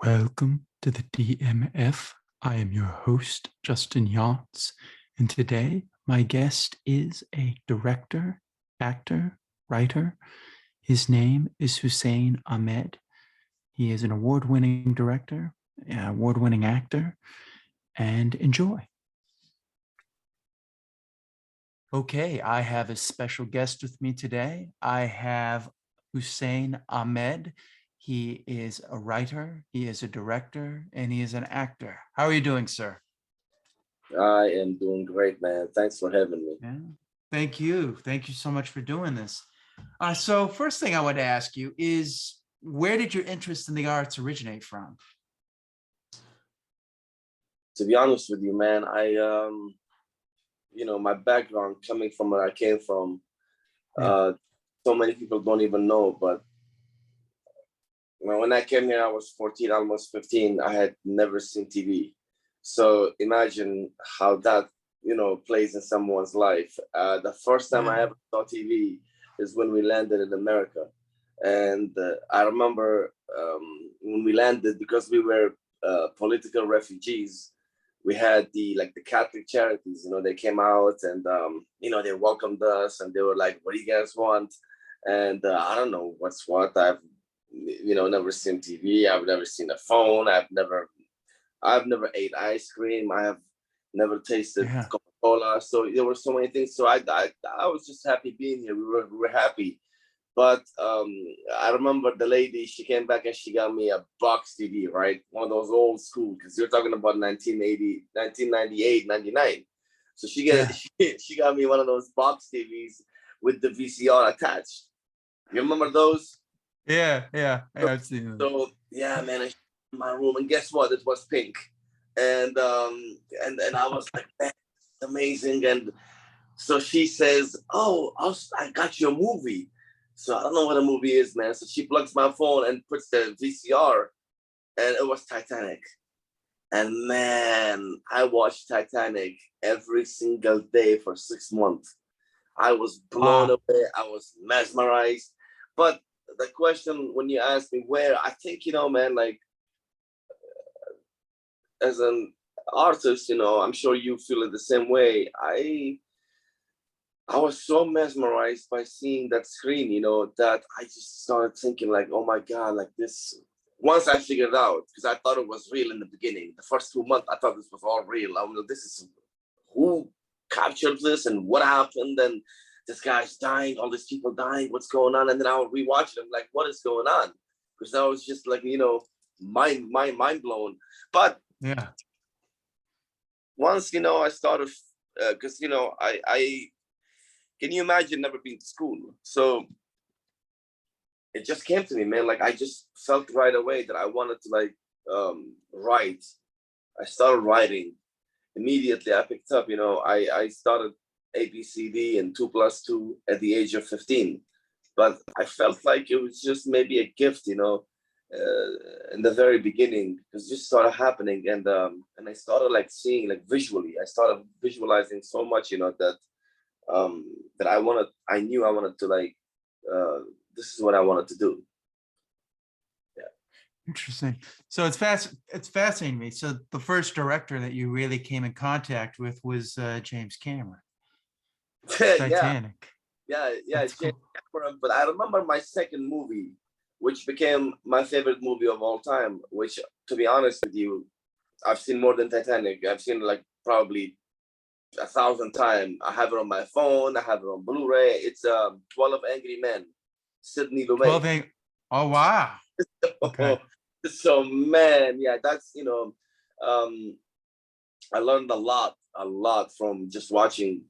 Welcome to the DMF. I am your host, Justin Yachts, and today my guest is a director, actor, writer. His name is Hussain Ahmad. He is an award-winning director, an award-winning actor, and enjoy. Okay, I have a special guest with me today. I have Hussain Ahmad. He is a writer, he is a director, and he is an actor. How are you doing, sir? I am doing great, man. Thanks for having me. Yeah. Thank you. Thank you so much for doing this. So first thing I want to ask you is, where did your interest in the arts originate from? To be honest with you, man, my background coming from where I came from, so many people don't even know, but when I came here, I was 14, almost 15. I had never seen TV. So imagine how that, plays in someone's life. The first time I ever saw TV is when we landed in America. And I remember when we landed, because we were political refugees, we had the Catholic charities, they came out and, they welcomed us and they were like, what do you guys want? And I don't know what's what. I've never seen TV. I've never seen a phone. I've never ate ice cream. I have never tasted Coca-Cola. So there were so many things. So I was just happy being here. We were happy. But I remember the lady, she came back and she got me a box TV, right? One of those old school, because you're talking about 1980, 1998, 99. So she got me one of those box TVs with the VCR attached. You remember those? Yeah, I've seen them. So yeah, man, I in my room, and guess what? It was pink, and I was like, man, it's amazing. And so she says, "Oh, I got you a movie." So I don't know what a movie is, man. So she plugs my phone and puts the VCR, and it was Titanic. And man, I watched Titanic every single day for 6 months. I was blown away. I was mesmerized. But the question when you ask me where, I think, man, like as an artist, I'm sure you feel it the same way. I was so mesmerized by seeing that screen, that I just started thinking like, oh my God, like this. Once I figured out, because I thought it was real in the beginning, the first 2 months, I thought this was all real. I mean, this is who captured this and what happened, and this guy's dying, all these people dying, what's going on? And then I would rewatch it. I'm like, what is going on? Because I was just like, mind blown. But yeah, once, I started, because, I can you imagine never being to school? So it just came to me, man. Like, I just felt right away that I wanted to write. I started writing. Immediately I picked up, I started ABCD and 2+2 at the age of 15. But I felt like it was just maybe a gift, in the very beginning, because it just started happening. And I started seeing visually. I started visualizing so much, that I knew I wanted to this is what I wanted to do. Yeah. Interesting. So it's fascinating to me. So the first director that you really came in contact with was James Cameron. Titanic. Yeah, James Cameron. But I remember my second movie, which became my favorite movie of all time, which, to be honest with you, I've seen more than Titanic. I've seen probably 1,000 times. I have it on my phone. I have it on Blu-ray. It's 12 Angry Men, Sidney Lumet. Oh, wow. Okay. So, man, yeah, that's, I learned a lot from just watching,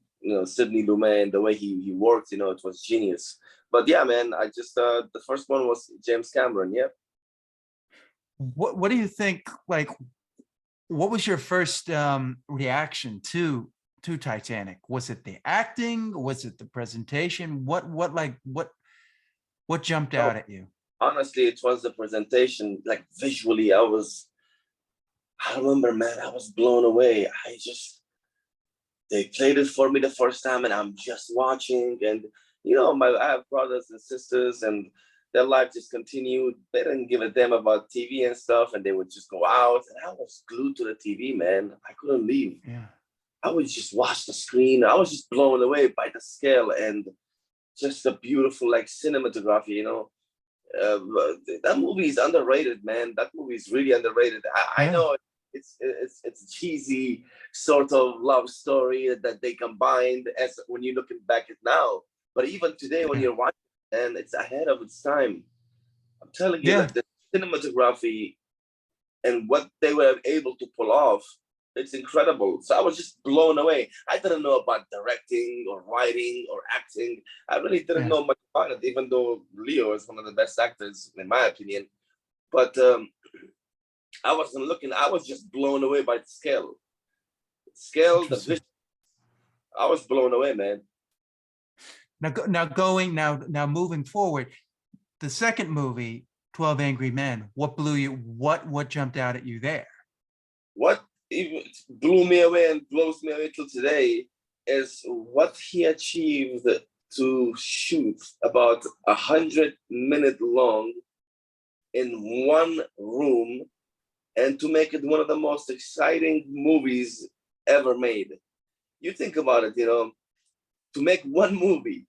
Sidney Lumet and the way he worked, it was genius. But yeah, man, I just, the first one was James Cameron, yeah. What do you think, what was your first reaction to Titanic? Was it the acting? Was it the presentation? What jumped out at you? Honestly, it was the presentation. Visually, I remember, man, I was blown away. They played it for me the first time and I'm just watching, and I have brothers and sisters, and their life just continued. They didn't give a damn about TV and stuff, and they would just go out. And I was glued to the TV, man. I couldn't leave. Yeah. I would just watch the screen. I was just blown away by the scale and just the beautiful like cinematography, you know. That movie is underrated, man. That movie is really underrated. I Yeah. know it's a cheesy sort of love story that they combined as when you're looking back at now. But even today, when Yeah. you're watching, and it's ahead of its time. I'm telling you, Yeah. like the cinematography and what they were able to pull off, it's incredible. So I was just blown away. I didn't know about directing or writing or acting. I really didn't Yeah. know much about it, even though Leo is one of the best actors, in my opinion. But I wasn't looking, I was just blown away by the scale. Scale, the vision. I was blown away, man. Now moving forward, the second movie, 12 Angry Men, what blew you, what jumped out at you there? What even blew me away and blows me away till today is what he achieved to shoot about 100-minute long in one room and to make it one of the most exciting movies ever made. You think about it, you know, to make one movie,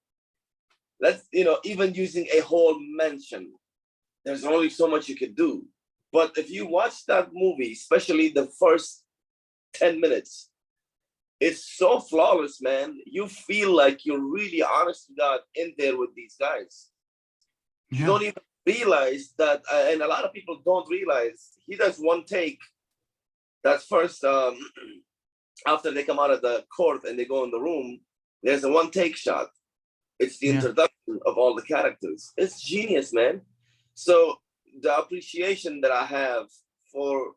that's, you know, even using a whole mansion, there's only so much you can do. But if you watch that movie, especially the first 10 minutes, it's so flawless, man. You feel like you're really, honest to God, in there with these guys. You Yeah. don't even realize that, and a lot of people don't realize, he does one take. That's first, after they come out of the court and they go in the room, there's a one take shot. It's the introduction of all the characters. It's genius, man. So the appreciation that I have for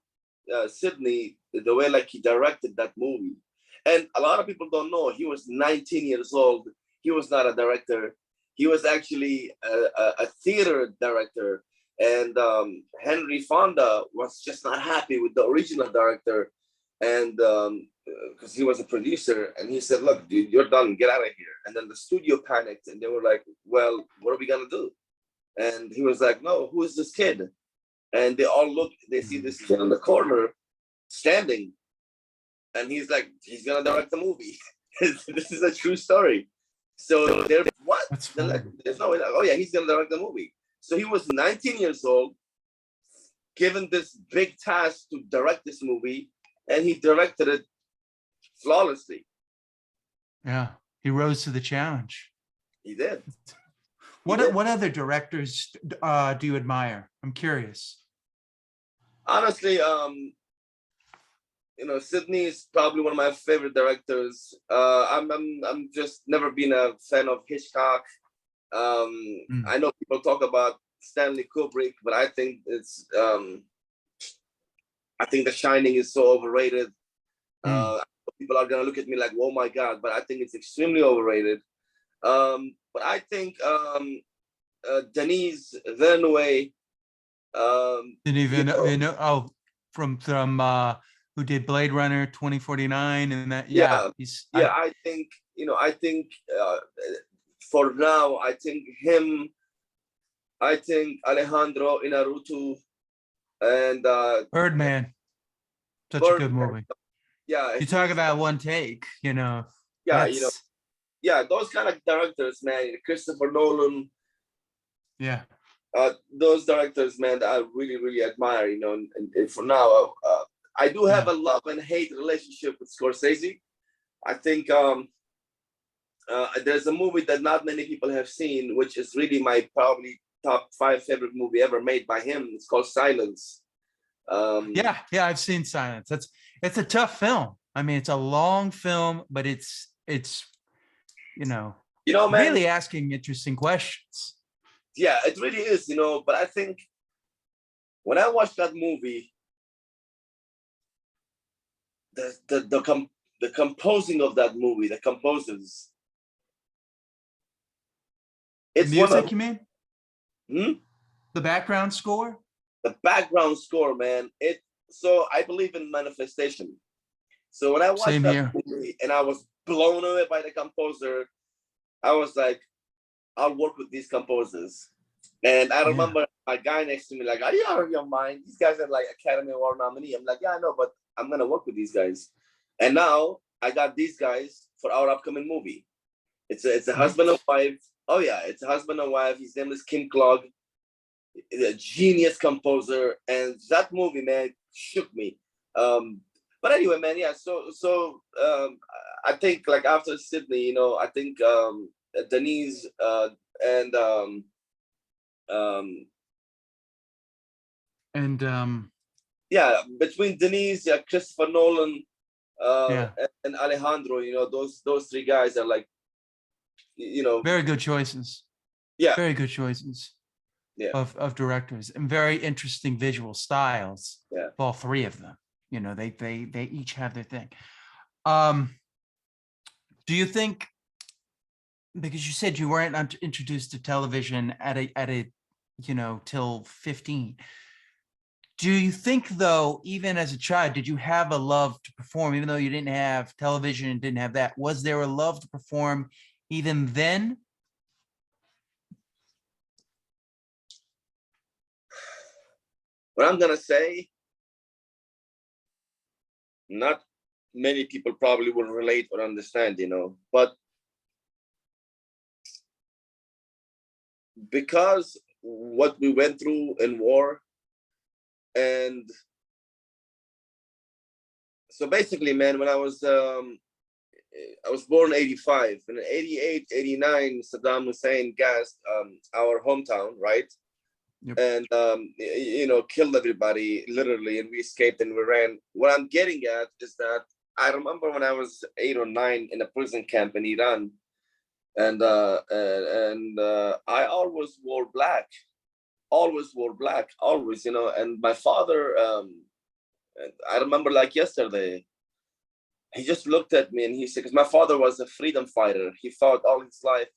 Sydney, the way like he directed that movie. And a lot of people don't know, he was 19 years old. He was not a director. He was actually a theater director. And Henry Fonda was just not happy with the original director. And because he was a producer, and he said, look, dude, you're done, get out of here. And then the studio panicked and they were like, well, what are we gonna do? And he was like, no, who is this kid? And they all look, they see this kid in the corner standing. And he's like, he's gonna direct the movie. This is a true story. So they're what? They're like, there's no way, like, oh yeah, he's gonna direct the movie. So he was 19 years old, given this big task to direct this movie, and he directed it flawlessly. Yeah, he rose to the challenge. He did. What other directors do you admire? I'm curious. Honestly, you know, Sydney is probably one of my favorite directors. I'm just never been a fan of Hitchcock. I know people talk about Stanley Kubrick, but I think it's I think The Shining is so overrated. People are gonna look at me like, oh my God, but I think it's extremely overrated. But I think Denis Villeneuve. Denis Villeneuve, oh, from who did Blade Runner 2049 and that? Yeah, I think, you know, I think for now, I think him. I think Alejandro Inarritu and Birdman, such a good movie. Yeah, you talk about one take, you know. Yeah, you know, yeah, those kind of directors, man. Christopher Nolan. Yeah. Those directors, man, that I really, really admire. You know, and for now, I do have a love and hate relationship with Scorsese. I think there's a movie that not many people have seen, which is really my probably top 5 favorite movie ever made by him. It's called Silence. Yeah, I've seen Silence. It's a tough film. I mean, it's a long film, but it's you know, man, really asking interesting questions. Yeah, it really is, you know. But I think when I watched that movie, the composing of that movie, the composers, it's the music, you mean? The background score? The background score, man. So I believe in manifestation. So when I watched that movie and I was blown away by the composer, I was like, I'll work with these composers. And I Yeah. remember my guy next to me, like, are you out of your mind? These guys are like Academy Award nominee. I'm like, yeah, I know, but I'm gonna work with these guys. And now I got these guys for our upcoming movie. It's a husband and wife. Oh yeah, it's a husband and wife. His name is Kim Klog, a genius composer, and that movie, man, shook me. But anyway, man, yeah. So I think like after Sydney, you know, I think Denise and um, And yeah, between Denise, yeah, Christopher Nolan, yeah, and Alejandro, you know, those three guys are like, you know, very good choices. yeah, Very good choices yeah, of directors, and very interesting visual styles. yeah. All three of them. You know, they each have their thing. Um, do you think, because you said you weren't introduced to television at a you know, till 15, do you think though, even as a child, did you have a love to perform, even though you didn't have television and didn't have that? Was there a love to perform even then? What I'm gonna say, not many people probably will relate or understand, you know, but because what we went through in war, and so basically, man, when I was born 85, and in 88, 89, Saddam Hussein gassed our hometown, right? Yep. And you know, killed everybody literally, and we escaped and we ran. What I'm getting at is that I remember when I was 8 or 9 in a prison camp in Iran, and I always wore black, always, you know. And my father, I remember like yesterday, he just looked at me and he said, because my father was a freedom fighter. He fought all his life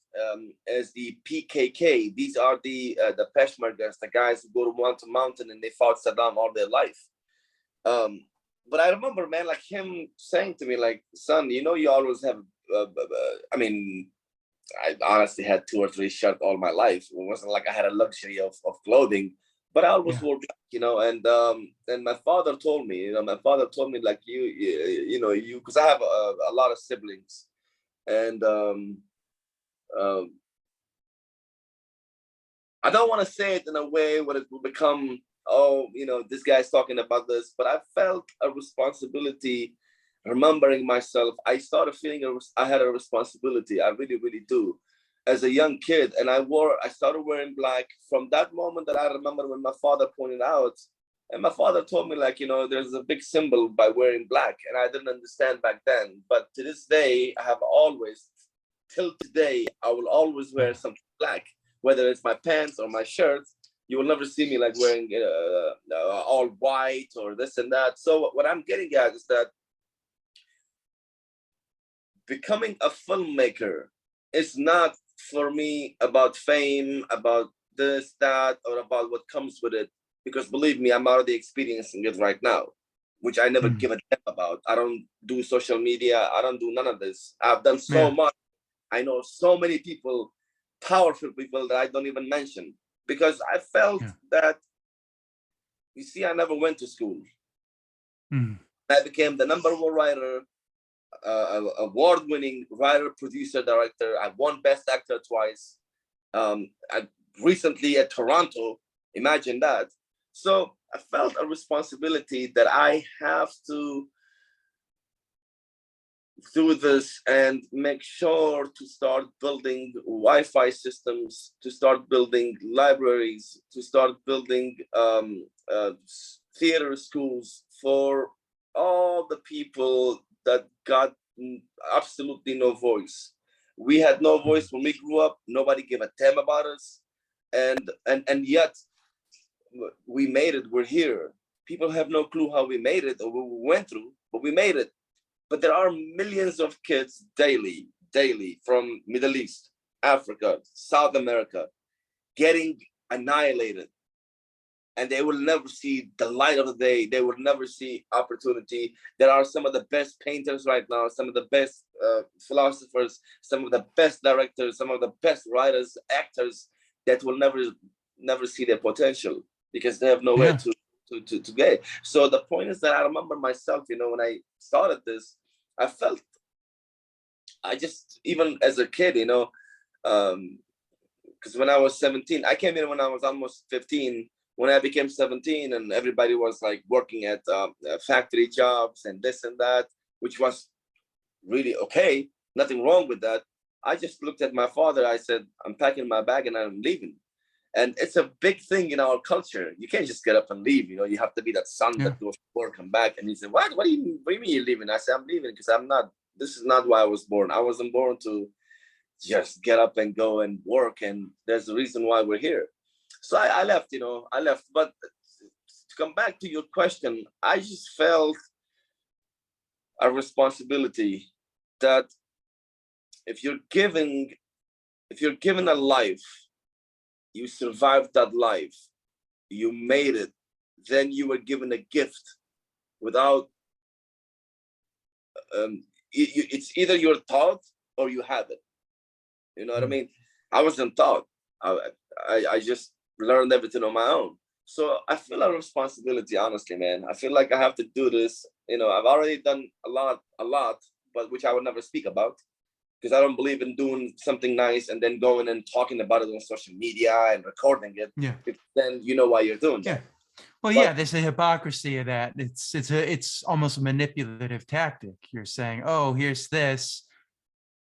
as the PKK. These are the Peshmergas, the guys who go to mountain and they fought Saddam all their life. But I remember, man, like him saying to me, like, son, you know, you always have, I mean, I honestly had 2 or 3 shirts all my life. It wasn't like I had a luxury of clothing, but I always Yeah. wore black, you know. And my father told me, you know, like you know, you, because I have a lot of siblings, and um, I don't want to say it in a way where it will become, oh, you know, this guy's talking about this, but I felt a responsibility. Remembering myself, I started feeling I had a responsibility. I really, really do. As a young kid, and I started wearing black from that moment that I remember when my father pointed out, and my father told me, like, you know, there's a big symbol by wearing black, and I didn't understand back then. But to this day, I have always, till today, I will always wear something black, whether it's my pants or my shirts. You will never see me like wearing all white or this and that. So what I'm getting at is that becoming a filmmaker is not for me about fame, about this, that, or about what comes with it. Because believe me, I'm already experiencing it right now, which I never give a damn about. I don't do social media. I don't do none of this. I've done so Yeah. much. I know so many people, powerful people that I don't even mention, because I felt that, you see, I never went to school. I became the #1 writer, award-winning writer, producer, director. I won Best Actor twice. I recently at Toronto. Imagine that. So I felt a responsibility that I have to do this and make sure to start building Wi-Fi systems, to start building libraries, to start building theater schools for all the people that got absolutely no voice. We had no voice when we grew up. Nobody gave a damn about us, and yet we made it. We're here. People have no clue how we made it or what we went through, but we made it. But there are millions of kids daily from Middle East, Africa, South America, getting annihilated. And they will never see the light of the day. They will never see opportunity. There are some of the best painters right now, some of the best philosophers, some of the best directors, some of the best writers, actors that will never never see their potential because they have nowhere Yeah. to get. So the point is that I remember myself, you know, when I started this, I felt, I just, even as a kid, you know, because when I was 17, I came in when I was almost 15. When I became 17 and everybody was like working at factory jobs and this and that, which was really okay, nothing wrong with that. I just looked at my father. I said, I'm packing my bag and I'm leaving. And it's a big thing in our culture. You can't just get up and leave. You know, you have to be that son Yeah. that goes to work and back. And he said, what do you mean you're leaving? I said, I'm leaving because I'm not, this is not why I was born. I wasn't born to just get up and go and work. And there's a reason why we're here. So I left, you know, I left. But to come back to your question, I just felt a responsibility that if you're given a life, you survived that life, you made it, then you were given a gift without, it's either you're taught or you have it. You know what I mean? I wasn't taught. I just learned everything on my own. So I feel a responsibility, honestly, man. I feel like I have to do this. You know, I've already done a lot, but which I would never speak about because I don't believe in doing something nice and then going and talking about it on social media and recording it. Yeah. Then you know why you're doing that. Yeah. Well, But yeah, there's a hypocrisy of that. It's almost a manipulative tactic. You're saying, oh, here's this,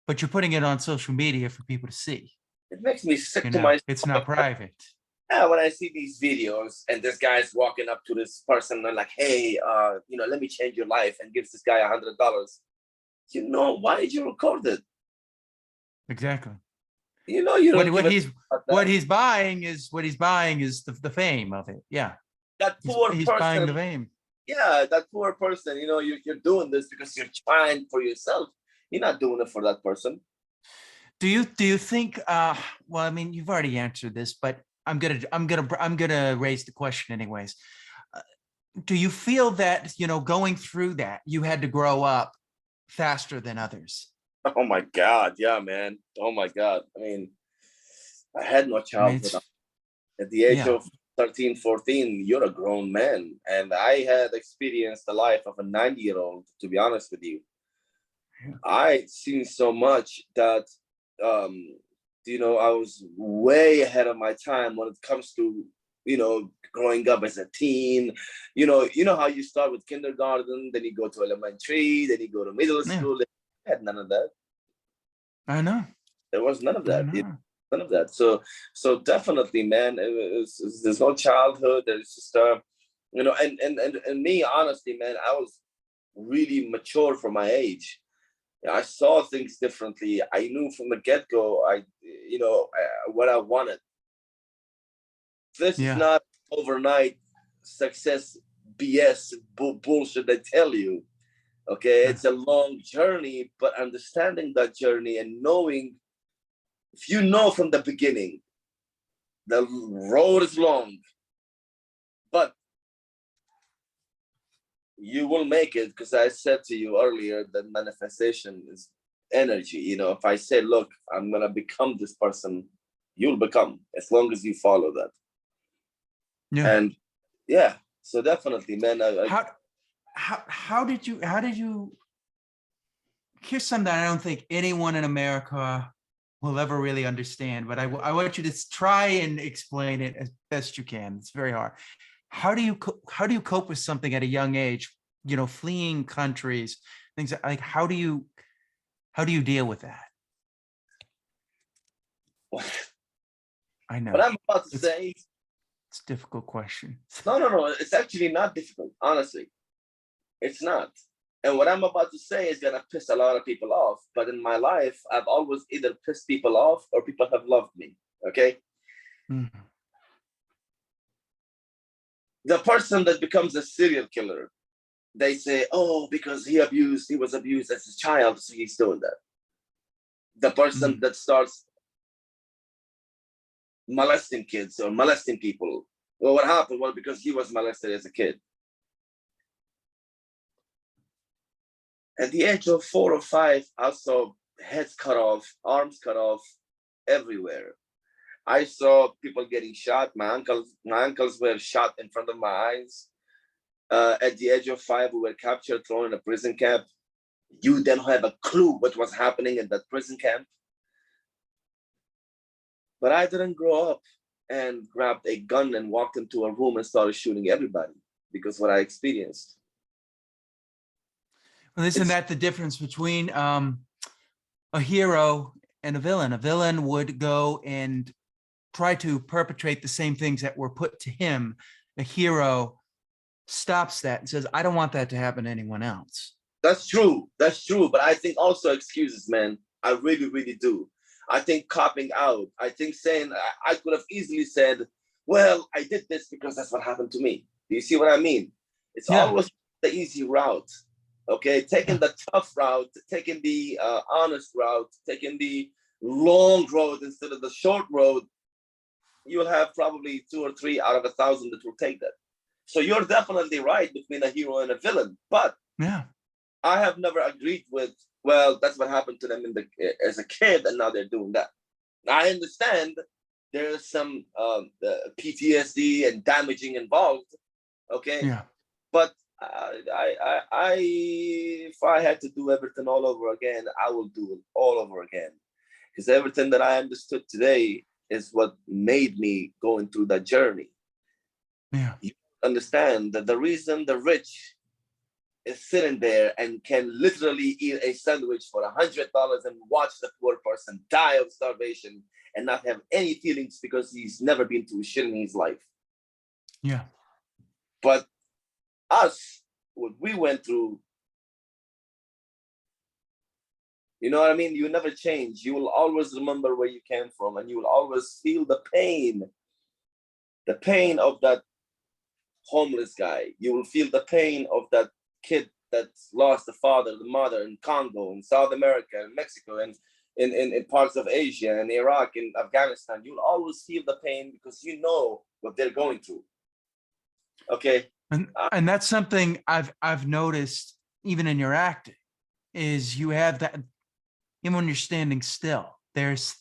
but you're putting it on social media for people to see. it makes me sick You to know, my it's not private. Yeah, when I see these videos and this guy's walking up to this person and like, hey, you know, let me change your life, and gives this guy $100. You know, why did you record it? Exactly. You know, you don't What give he's about what that. he's buying is the fame of it. Yeah. That poor He's buying the person. fame. Yeah, that poor person. You know, you're doing this because you're trying for yourself. You're not doing it for that person. Do you think well, I mean, you've already answered this, but I'm gonna raise the question anyways. Do you feel that, you know, going through that, you had to grow up faster than others? Oh my God, yeah, man. Oh my God. I mean, I had no I mean, childhood. it's At the age yeah. of 13, 14, you're a grown man. And I had experienced the life of a 90-year-old, to be honest with you. Yeah. I seen so much that, um, you know, I was way ahead of my time when it comes to, you know, growing up as a teen. You know how you start with kindergarten, then you go to elementary, then you go to middle Yeah, school. I had none of that. I know. There was none of I that. know. None of that. So definitely, man, there's no childhood. There's just you know, and me, honestly, man, I was really mature for my age. I saw things differently. I knew from the get-go, you know, what I wanted. This is Yeah. not overnight success BS bullshit they tell you. Okay, Yeah. it's a long journey, but understanding that journey and knowing, if you know from the beginning, the road is long, but you will make it, because I said to you earlier that manifestation is energy. You know, if I say, look, I'm gonna become this person, you'll become, as long as you follow that. Yeah. And yeah, so definitely, man. How did you here's something I don't think anyone in America will ever really understand, but I want you to try and explain it as best you can. It's very hard. How do you cope with something at a young age, you know, fleeing countries, things like, how do you deal with that? I What know I'm about to it's say, it's a difficult question. no, it's actually not difficult. Honestly, it's not. And what I'm about to say is gonna piss a lot of people off. But in my life, I've always either pissed people off or people have loved me. Okay. Mhm. The person that becomes a serial killer, they say, oh, because he was abused as a child, so he's doing that. The person Mhm. that starts molesting kids or molesting people, well, what happened? Well, because he was molested as a kid. At the age of 4 or 5, I saw heads cut off, arms cut off, everywhere. I saw people getting shot. My uncles were shot in front of my eyes. At the age of 5, we were captured, thrown in a prison camp. You don't have a clue what was happening in that prison camp. But I didn't grow up and grabbed a gun and walked into a room and started shooting everybody because what I experienced. Well, isn't that the difference between a hero and a villain? A villain would go and try to perpetrate the same things that were put to him. A hero stops that and says, I don't want that to happen to anyone else. That's true. That's true. But I think also excuses, man. I really, really do. I think copping out. I think saying I could have easily said, well, I did this because that's what happened to me. Do you see what I mean? It's always the easy route. Okay, taking the tough route, taking the honest route, taking the long road instead of the short road, you'll have probably 2 or 3 out of 1,000 that will take that. So you're definitely right between a hero and a villain. But I have never agreed with, well, that's what happened to them as a kid, and now they're doing that. I understand there's some PTSD and damaging involved. Okay, but if I had to do everything all over again, I will do it all over again, because everything that I understood today is what made me going through that journey. You understand that the reason the rich is sitting there and can literally eat a sandwich for $100 and watch the poor person die of starvation and not have any feelings because he's never been through shit in his life. But us, what we went through, you know what I mean? You never change. You will always remember where you came from, and you will always feel the pain of that homeless guy. You will feel the pain of that kid that's lost the father, the mother in Congo, in South America, in Mexico, and in parts of Asia, and Iraq, and Afghanistan. You'll always feel the pain because you know what they're going through. Okay. And that's something I've noticed even in your acting, is you have that, even when you're standing still, there's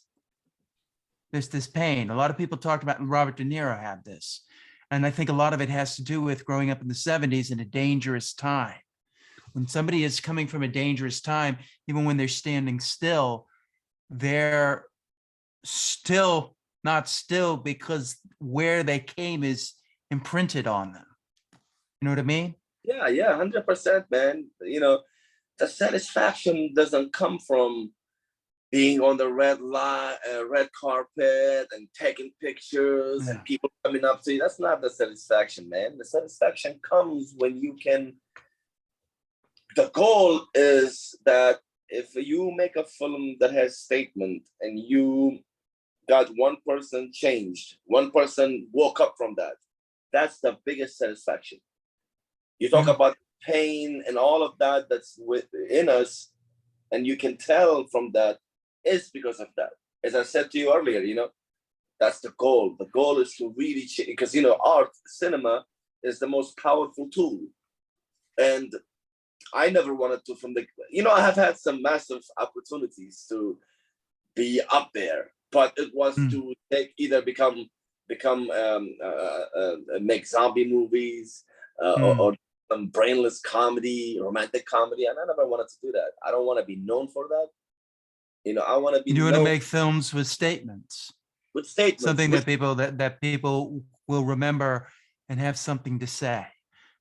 this pain. A lot of people talked about, and Robert De Niro had this. And I think a lot of it has to do with growing up in the 70s in a dangerous time. When somebody is coming from a dangerous time, even when they're standing still, they're still not still because where they came is imprinted on them. You know what I mean? Yeah, 100%, man. You know, the satisfaction doesn't come from being on the red carpet and taking pictures and people coming up to you. That's not the satisfaction, man. The satisfaction comes when you can. The goal is that if you make a film that has statement and you got one person changed, one person woke up from that, that's the biggest satisfaction. You talk about pain and all of that that's within us, and you can tell from that is because of that. As I said to you earlier, you know, that's the goal. The goal is to really change, because, you know, art, cinema is the most powerful tool. And I never wanted to, I have had some massive opportunities to be up there, but it was to make zombie movies or some brainless comedy, romantic comedy, and I never wanted to do that. I don't want to be known for that. You know, I want to be. You want to make films with statements. With statements, something that people will remember and have something to say.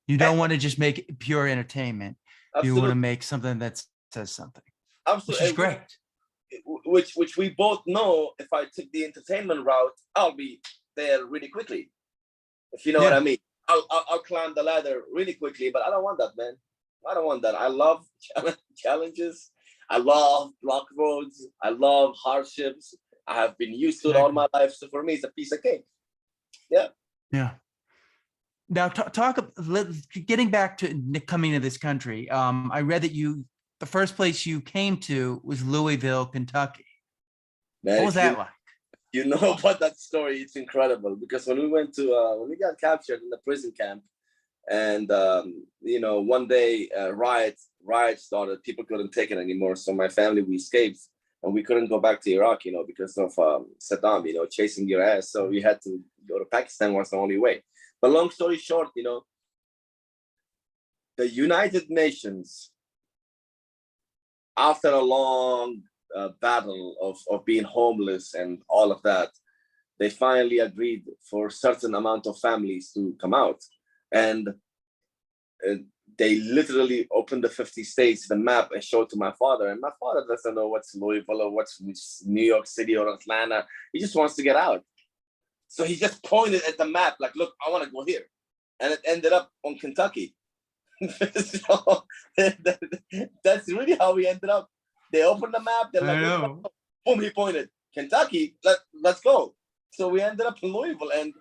You don't want to just make pure entertainment. Absolutely. You want to make something that says something. Absolutely, which is great. Which we both know. If I took the entertainment route, I'll be there really quickly. If you know what I mean. I'll climb the ladder really quickly, but I don't want that, man. I don't want that. I love challenges. I love block roads. I love hardships. I have been used to it all my life. So for me, it's a piece of cake. Yeah. Now, getting back to coming to this country, I read that the first place you came to was Louisville, Kentucky. Man, what was that like? You know about that story? It's incredible, because when we went to when we got captured in the prison camp, and one day riots started. People couldn't take it anymore, so my family, we escaped. and we couldn't go back to Iraq, because of Saddam, chasing your ass. So we had to go to Pakistan was the only way. But long story short, the United Nations, after a long battle of being homeless and all of that, they finally agreed for a certain amount of families to come out. And they literally opened the 50 states, the map, and showed to my father. And my father doesn't know what's Louisville or what's New York City or Atlanta. He just wants to get out. So he just pointed at the map, like, look, I want to go here. And it ended up on Kentucky. So that's really how we ended up. They opened the map, they're like, boom, he pointed, Kentucky, let's go. So we ended up in Louisville, and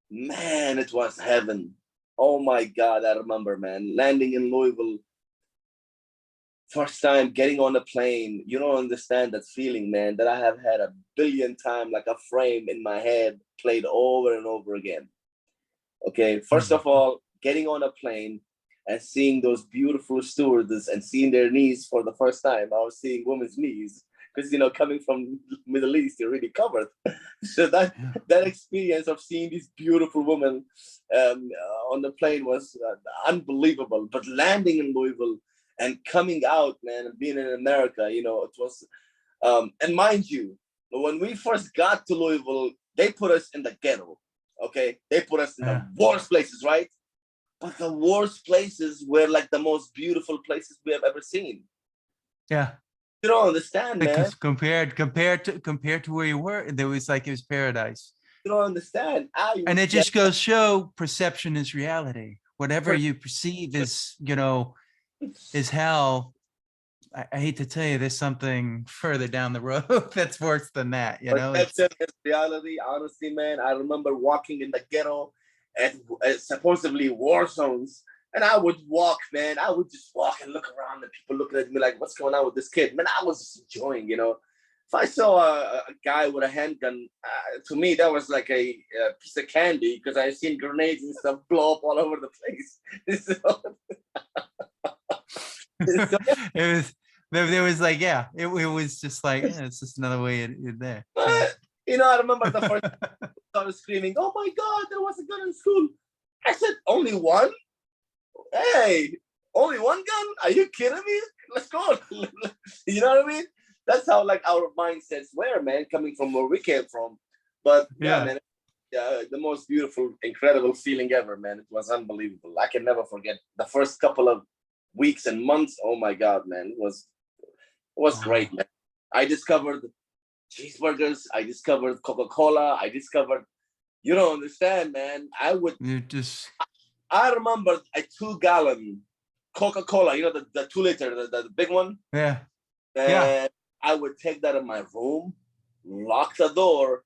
man, it was heaven. Oh my God, I remember, man, landing in Louisville, first time getting on a plane. You don't understand that feeling, man, that I have had a billion times, like a frame in my head played over and over again. Okay, first of all, getting on a plane and seeing those beautiful stewardesses and seeing their knees for the first time. I was seeing women's knees because, coming from Middle East, you're really covered. So that experience of seeing these beautiful women on the plane was unbelievable. But landing in Louisville and coming out, man, and being in America, it was, and mind you, when we first got to Louisville, they put us in the ghetto, okay? They put us in the worst places, right? But the worst places were like the most beautiful places we have ever seen. Yeah. You don't understand, man. Compared to where you were, it was paradise. You don't understand. And it just goes show perception is reality. Whatever you perceive is, is hell. I hate to tell you, there's something further down the road that's worse than that. Perception is reality. Honestly, man, I remember walking in the ghetto at supposedly war zones, and I would walk, man. I would just walk and look around, and people looking at me like, "What's going on with this kid?" Man, I was just enjoying, If I saw a guy with a handgun, to me that was like a piece of candy because I seen grenades and stuff blow up all over the place. There was like, it was just like, it's just another way in there. I remember the first time I started screaming, "Oh my God, there was a gun in school." I said, "Only one? Hey, only one gun? Are you kidding me? Let's go." You know what I mean? That's how like our mindsets were, man, coming from where we came from. But man, the most beautiful, incredible feeling ever, man. It was unbelievable. I can never forget the first couple of weeks and months. Oh my God, man, it was great, man. I discovered cheeseburgers. I discovered Coca-Cola. I discovered, you don't understand, man. I remember a 2-gallon Coca-Cola, the 2-liter, the big one. Yeah. And I would take that in my room, lock the door,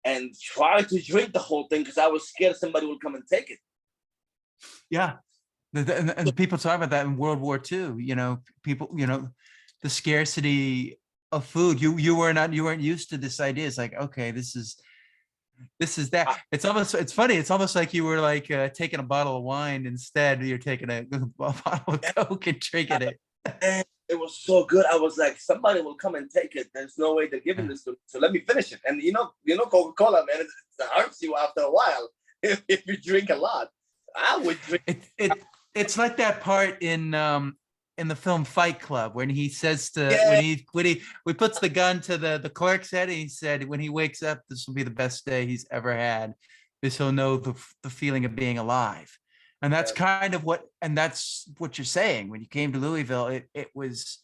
and try to drink the whole thing because I was scared somebody would come and take it. Yeah. And people talk about that in World War II, people, the scarcity of food. You weren't used to this idea. It's like, okay, this is that. It's funny. It's almost like you were like taking a bottle of wine instead. You're taking a bottle of Coke and drinking it. And it was so good. I was like, somebody will come and take it. There's no way they're giving this to me. So let me finish it. And Coca-Cola, man, it hurts you after a while if you drink a lot. I would drink. It's like that part in the film Fight Club when he says when he puts the gun to the clerk's head, and he said when he wakes up, this will be the best day he's ever had, because he'll know the feeling of being alive. And that's kind of that's what you're saying. When you came to Louisville, it was,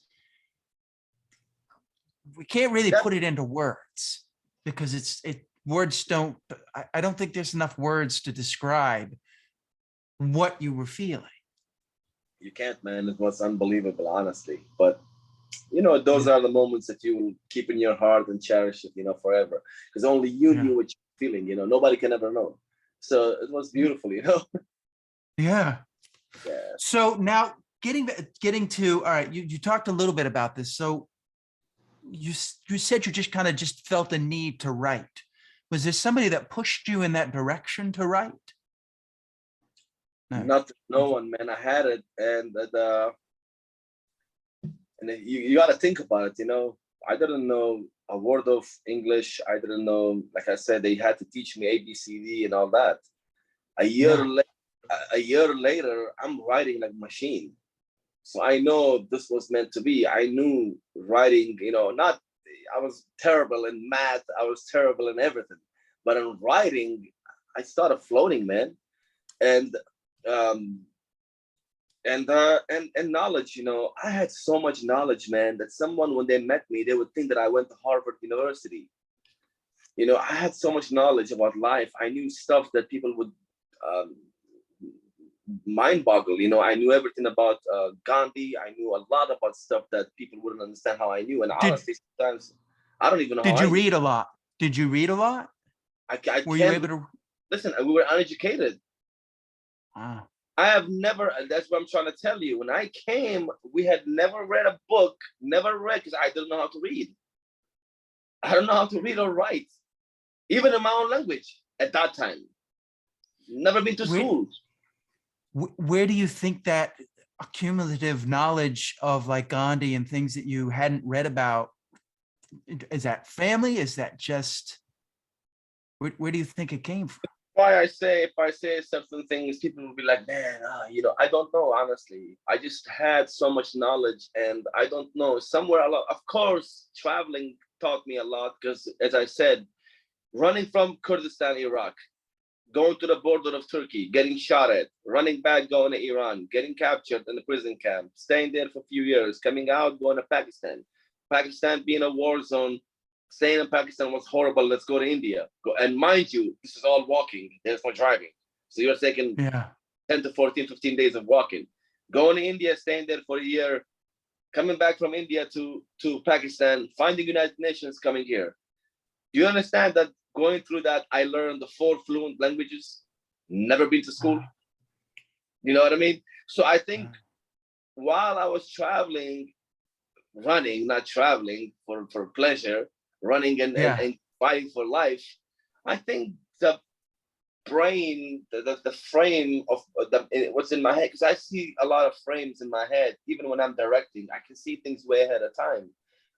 we can't really put it into words because words don't, I don't think there's enough words to describe what you were feeling. You can't, man. It was unbelievable, honestly. But those are the moments that you will keep in your heart and cherish it, forever. Because only you knew what you're feeling. Nobody can ever know. So it was beautiful, Yeah. Yeah. So now getting to, all right, you talked a little bit about this. So you said you just felt a need to write. Was there somebody that pushed you in that direction to write? No one, man. I had it, and you got to think about it. I didn't know a word of English. I didn't know, like I said, they had to teach me ABCD and all that. A year Yeah. later, I'm writing like a machine. So I know this was meant to be. I knew writing, not, I was terrible in math. I was terrible in everything. But in writing, I started floating, man. And um, and knowledge, I had so much knowledge, man, that someone, when they met me, they would think that I went to Harvard University. I had so much knowledge about life. I knew stuff that people would um, mind boggle. I knew everything about Gandhi. I knew a lot about stuff that people wouldn't understand how I knew. And Did honestly, sometimes I don't even know how did you I knew. read a lot? Did you read a lot? I Were you can't able to? listen. We were uneducated. Wow. I have never, that's what I'm trying to tell you. When I came, we had never read a book, never read, because I don't know how to read. I don't know how to read or write, even in my own language at that time. Never been to Where, school. where do you think that accumulative knowledge of like Gandhi and things that you hadn't read about, is that family? Is that just, where do you think it came from? Why I say, if I say certain things, people will be like, man, I don't know, honestly. I just had so much knowledge, and I don't know, somewhere a lot. Of course, traveling taught me a lot, because as I said, running from Kurdistan, Iraq, going to the border of Turkey, getting shot at, running back, going to Iran, getting captured in the prison camp, staying there for a few years, coming out, going to Pakistan. Pakistan being a war zone, staying in Pakistan was horrible. Let's go to India. And mind you, this is all walking. There's no driving. So you're taking Yeah. 10 to 14, 15 days of walking. Going to India, staying there for a year, coming back from India to Pakistan, finding United Nations, coming here. Do you understand that going through that, I learned the 4 fluent languages, never been to school? You know what I mean? So I think while I was traveling, running, not traveling for pleasure, running and fighting for life, I think the brain, the frame of what's in my head, because I see a lot of frames in my head, even when I'm directing, I can see things way ahead of time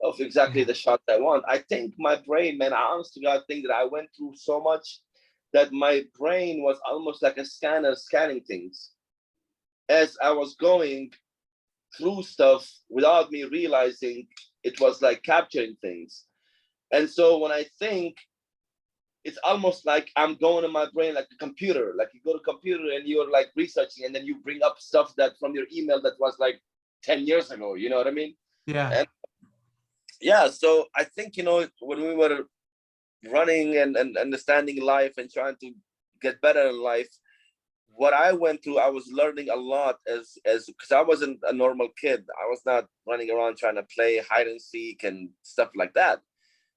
of exactly the shot I want. I think my brain, man, I honest to God think that I went through so much that my brain was almost like a scanner scanning things as I was going through stuff without me realizing. It was like capturing things. And so when I think, it's almost like I'm going in my brain like a computer. Like you go to a computer and you're like researching, and then you bring up stuff that from your email that was like 10 years ago. You know what I mean? Yeah. And yeah, so I think, when we were running and understanding life and trying to get better in life, what I went through, I was learning a lot as because I wasn't a normal kid. I was not running around trying to play hide and seek and stuff like that.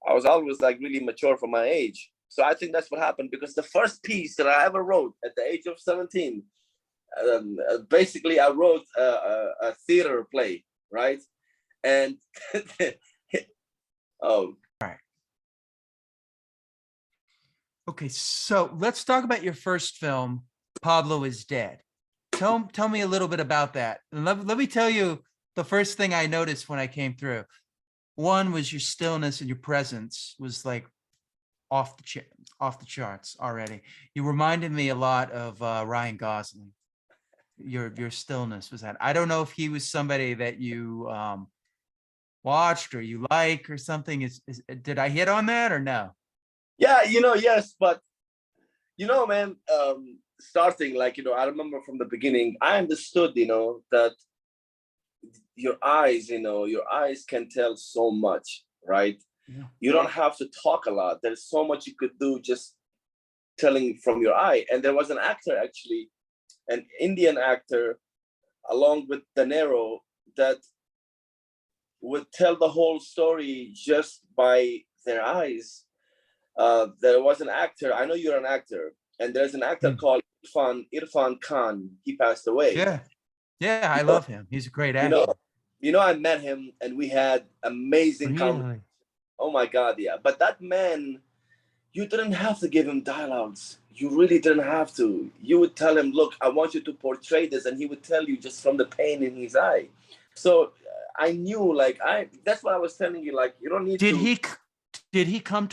I was always like really mature for my age. So I think that's what happened, because the first piece that I ever wrote at the age of 17, basically I wrote a theater play, right? And oh, Right. Okay, so let's talk about your first film, Pablo is Dead. Tell me a little bit about that. And let me tell you the first thing I noticed when I came through. One was your stillness and your presence was like off the charts already. You reminded me a lot of Ryan Gosling. Your stillness was that. I don't know if he was somebody that you watched or you like or something. Did I hit on that or no? yeah, yes, but man, starting like, I remember from the beginning, I understood, that your eyes can tell so much, right? Yeah. You don't have to talk a lot. There's so much you could do just telling from your eye. And there was an actor, actually, an Indian actor, along with De Niro, that would tell the whole story just by their eyes. There was an actor, I know you're an actor, and there's an actor called Irfan Khan. He passed away. Yeah, I love him. He's a great actor. I met him and we had amazing conversations. Oh my God, yeah. But that man, you didn't have to give him dialogues. You really didn't have to. You would tell him, look, I want you to portray this, and he would tell you just from the pain in his eye. So I knew, like, that's what I was telling you, like, you don't need Did to. he come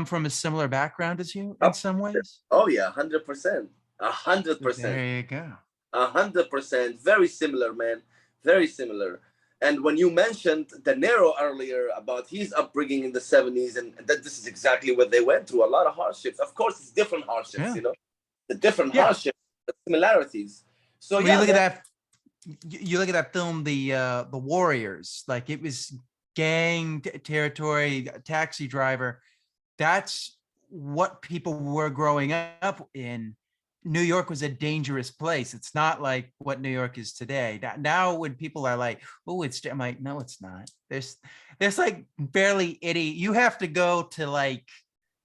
from a similar background as you in some ways? Oh yeah, 100%, 100%. There you go. 100%, very similar, man, very similar. And when you mentioned De Niro earlier about his upbringing in the 70s, and that this is exactly what they went through, a lot of hardships. Of course, it's different hardships, Yeah. you know, the different Yeah. hardships, the similarities. So Well, yeah, you look man. at that. You look at that film, the Warriors. Like, it was gang territory, taxi driver. That's what people were growing up in. New York was a dangerous place. It's not like what New York is today. Now when people are like, oh, I'm like, no, it's not. There's like barely any. You have to go to, like,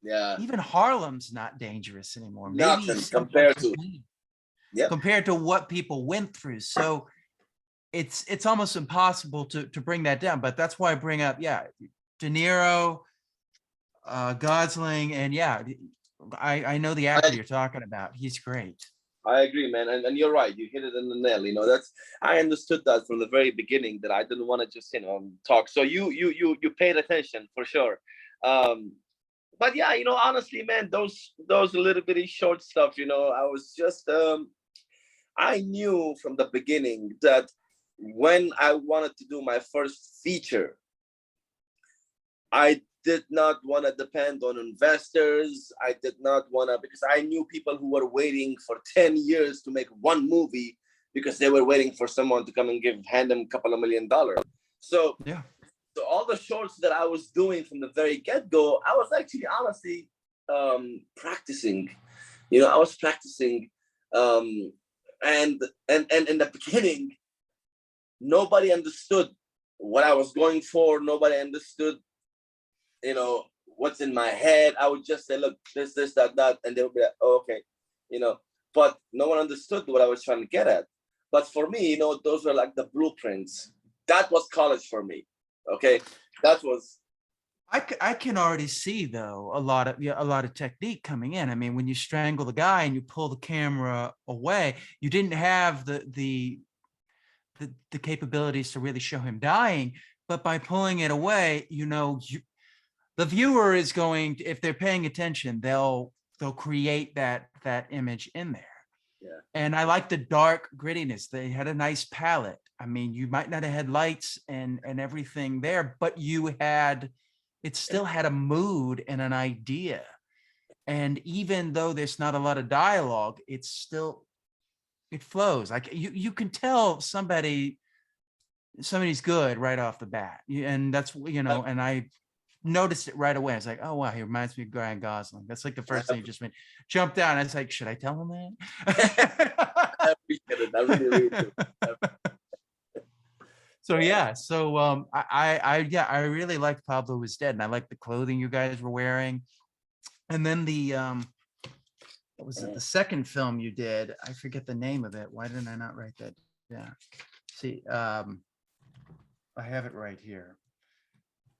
Yeah, even Harlem's not dangerous anymore. Maybe nothing compared to, yeah, compared to what people went through. So it's almost impossible to bring that down. But that's why I bring up, De Niro, Gosling, and I know the actor you're talking about. He's great. I agree, man, and you're right. You hit it in the nail. You know, that's, I understood that from the very beginning, that I didn't want to just, you know, talk. So you paid attention for sure. But yeah, you know, honestly, man, those little bitty short stuff, you know, I was just I knew from the beginning that when I wanted to do my first feature, I did not want to depend on investors. I did not want to, because I knew people who were waiting for 10 years to make one movie because they were waiting for someone to come and hand them a couple of $1 million. So, Yeah. So all the shorts that I was doing from the very get-go, I was actually honestly practicing. You know, I was practicing. And in the beginning, nobody understood what I was going for. Nobody understood, you know, what's in my head. I would just say, look, this, that, and they would be like, oh, okay, you know, but no one understood what I was trying to get at. But for me, you know, those were like the blueprints. That was college for me. Okay, that was. I can already see, though, a lot of technique coming in. I mean, when you strangle the guy and you pull the camera away, you didn't have the capabilities to really show him dying. But by pulling it away, you know, the viewer is going to, if they're paying attention, they'll create that image in there. Yeah. And I like the dark grittiness. They had a nice palette. I mean, you might not have had lights and everything there, but it still had a mood and an idea. And even though there's not a lot of dialogue, it flows. Like, you can tell somebody's good right off the bat. And that's, you know, and I noticed it right away. I was like, oh wow, he reminds me of Ryan Gosling. That's like the first thing just made jumped out. I was like, should I tell him that? I appreciate it. I really do. So yeah, so I really liked Pablo Was Dead, and I liked the clothing you guys were wearing. And then the what was it? The second film you did, I forget the name of it. Why didn't I not write that down? See, I have it right here.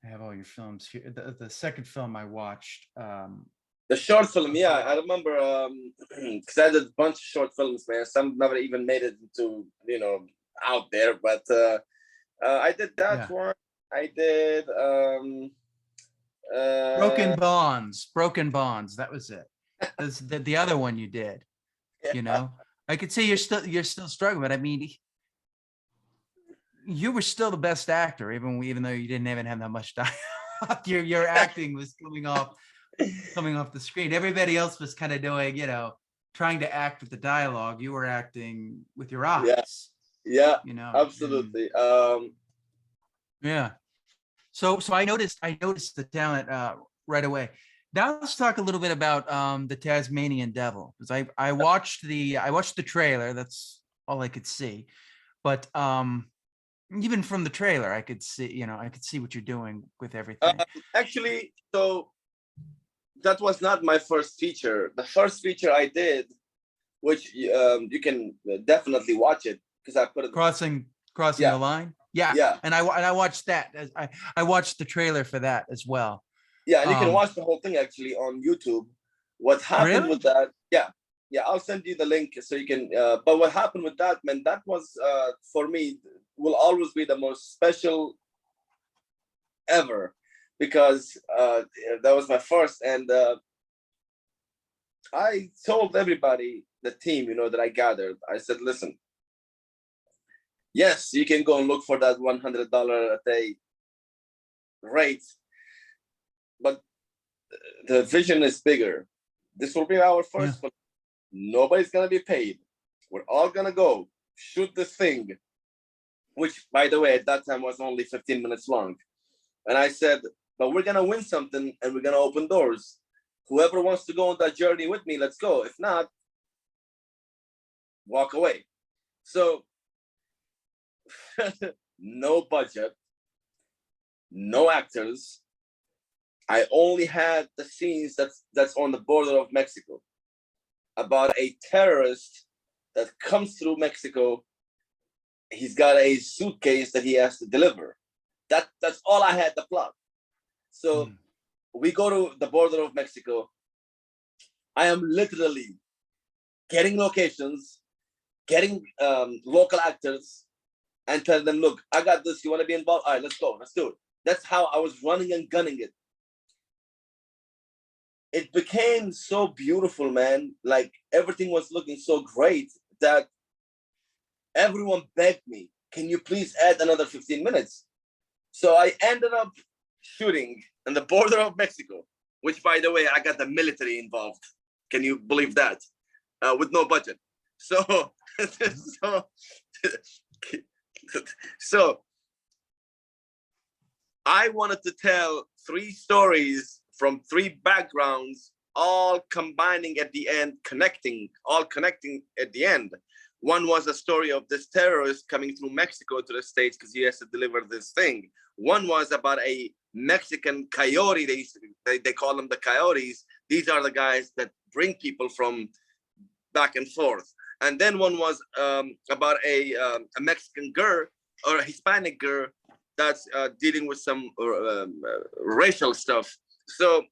I have all your films here. The second film I watched. The short film, yeah, I remember, because I did a bunch of short films, man. Some never even made it into, you know, out there, but I did that one. I did Broken Bonds. That was it. That's the other one you did. Yeah. You know, I could see you're still struggling, but I mean, you were still the best actor, even though you didn't even have that much time. Your acting was coming off the screen. Everybody else was kind of doing, you know, trying to act with the dialogue. You were acting with your eyes. Yeah, you know, absolutely. Yeah. So I noticed the talent right away. Now let's talk a little bit about the Tasmanian Devil, because I watched the trailer. That's all I could see, but even from the trailer, I could see what you're doing with everything. Actually, so that was not my first feature. The first feature I did, which you can definitely watch it, because I put it crossing the line. Yeah. And I watched that. I watched the trailer for that as well. Yeah, and you can watch the whole thing actually on YouTube. What happened with that? Yeah, Yeah, I'll send you the link so you can. But what happened with that, man? That was for me will always be the most special ever, because that was my first, and I told everybody, the team, that I gathered. I said, listen, yes, you can go and look for that $100 a day rate, but the vision is bigger. This will be our first film. Nobody's gonna be paid. We're all gonna go shoot this thing, which, by the way, at that time was only 15 minutes long. And I said, but we're gonna win something, and we're gonna open doors. Whoever wants to go on that journey with me, let's go. If not, walk away. So no budget, no actors. I only had the scenes that's on the border of Mexico, about a terrorist that comes through Mexico. He's got a suitcase that he has to deliver. That's all I had, the plot. So we go to the border of Mexico. I am literally getting locations, getting local actors, and tell them, look, I got this. You want to be involved? All right, let's go. Let's do it. That's how I was running and gunning it. It became so beautiful, man. Like, everything was looking so great that everyone begged me, can you please add another 15 minutes? So I ended up shooting in the border of Mexico, which, by the way, I got the military involved. Can you believe that? With no budget. So, so I wanted to tell 3 stories from 3 backgrounds, all combining at the end, all connecting at the end. One was a story of this terrorist coming through Mexico to the States because he has to deliver this thing. One was about a Mexican coyote. They call them the coyotes. These are the guys that bring people from back and forth. And then one was about a Mexican girl or a Hispanic girl that's dealing with some racial stuff. So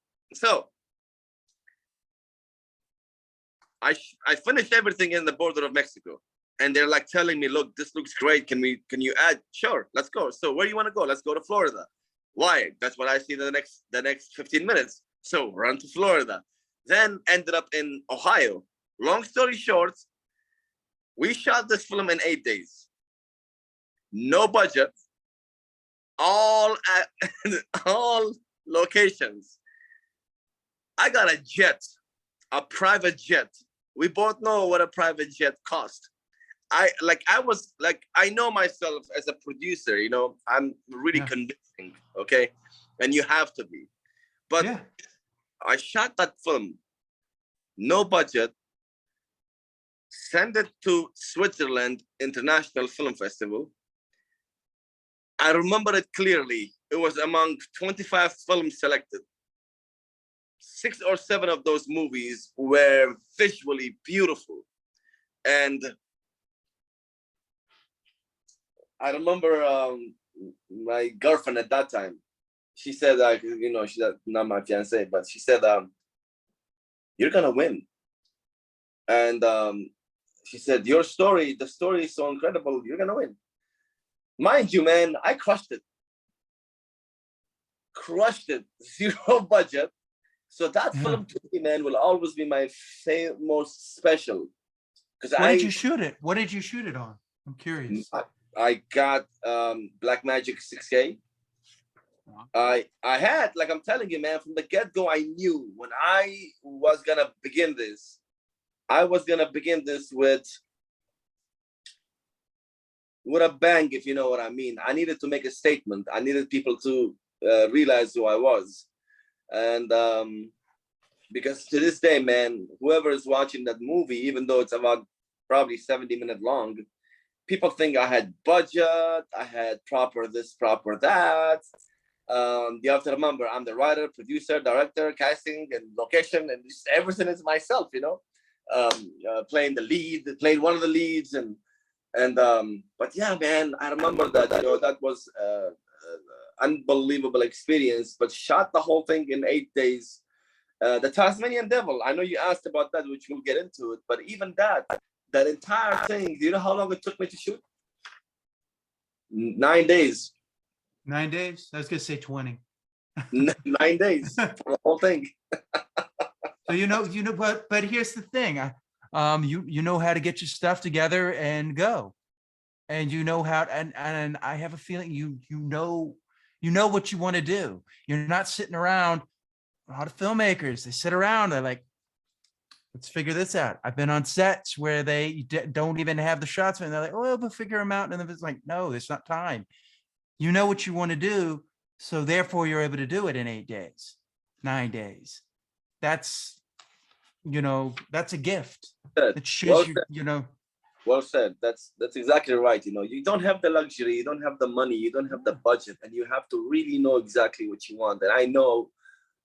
I finished everything in the border of Mexico, and they're like telling me, look, this looks great. Can you add? Sure, let's go. So where do you want to go? Let's go to Florida. Why? That's what I see the next 15 minutes. So run to Florida. Then ended up in Ohio. Long story short, we shot this film in 8 days. No budget. All locations. I got a jet, a private jet. We both know what a private jet cost. I know myself as a producer, I'm really convincing, okay? And you have to be. But I shot that film, no budget, sent it to Switzerland International Film Festival. I remember it clearly. It was among 25 films selected. 6 or 7 of those movies were visually beautiful. And I remember my girlfriend at that time, she said, she's not my fiance, but she said, you're gonna win. And she said, the story is so incredible, you're gonna win. Mind you, man, I crushed it. 0 budget. So that film to me, man, will always be my most special. Where did you shoot it? What did you shoot it on? I'm curious. I got Blackmagic 6K. I had, like I'm telling you, man, from the get-go, I knew when I was gonna begin this, with a bang, if you know what I mean. I needed to make a statement. I needed people to realize who I was. And because to this day, man, whoever is watching that movie, even though it's about probably 70 minutes long, people think I had budget, I had proper this, proper that. You have to remember, I'm the writer, producer, director, casting, and location, and just everything is myself, playing one of the leads, but yeah, man, I remember that, that was unbelievable experience, but shot the whole thing in 8 days. The Tasmanian Devil. I know you asked about that, which we'll get into it. But even that entire thing. Do you know how long it took me to shoot? 9 days. 9 days? I was gonna say 20. 9 days for the whole thing. So but here's the thing. You know how to get your stuff together and go, and you know how. And I have a feeling you know what you want to do. You're not sitting around. A lot of filmmakers, they sit around. They're like, let's figure this out. I've been on sets where they don't even have the shots, and they're like, oh, we'll figure them out. And then it's like, no, it's not time. You know what you want to do, so therefore you're able to do it in 8 days, 9 days. That's that's a gift. It shows Well said. That's exactly right. You don't have the luxury, you don't have the money, you don't have the budget, and you have to really know exactly what you want. And I know,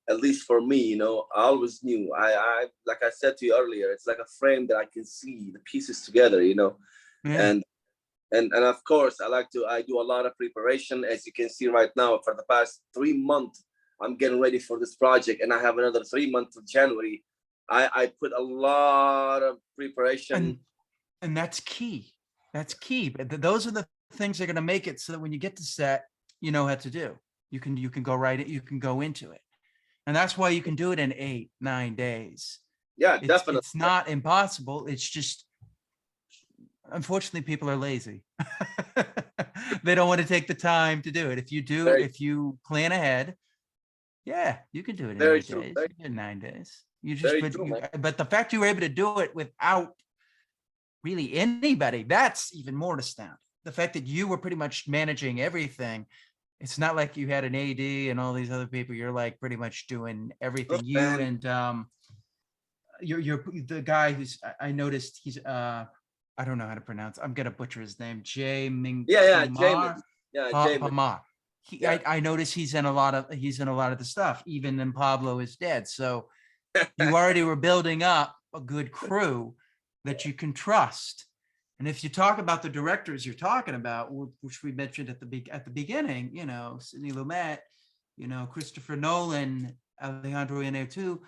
at least for me, I always knew. I like I said to you earlier, it's like a frame that I can see the pieces together. Yeah. And of course, I do a lot of preparation. As you can see right now, for the past 3 months, I'm getting ready for this project, and I have another 3 months of January. I put a lot of preparation. And that's key. That's key. But those are the things that are going to make it so that when you get to set, you know what to do. You can go you can go into it. And that's why you can do it in 8, 9 days. Yeah, definitely. It's not impossible. It's just, unfortunately, people are lazy. They don't want to take the time to do it. If you plan ahead, yeah, you can do it in 8 days, in 9 days. But the fact you were able to do it without really anybody, that's even more astounding. The fact that you were pretty much managing everything. It's not like you had an AD and all these other people. You're like pretty much doing everything. You and you're the guy who's, I noticed he's I don't know how to pronounce. I'm gonna butcher his name. Jamin. Jamin. Jamin. I noticed he's in a lot of the stuff. Even then Pablo is dead. So you already were building up a good crew that you can trust. And if you talk about the directors you're talking about, which we mentioned at the beginning, Sidney Lumet, Christopher Nolan, Alejandro Inarritu,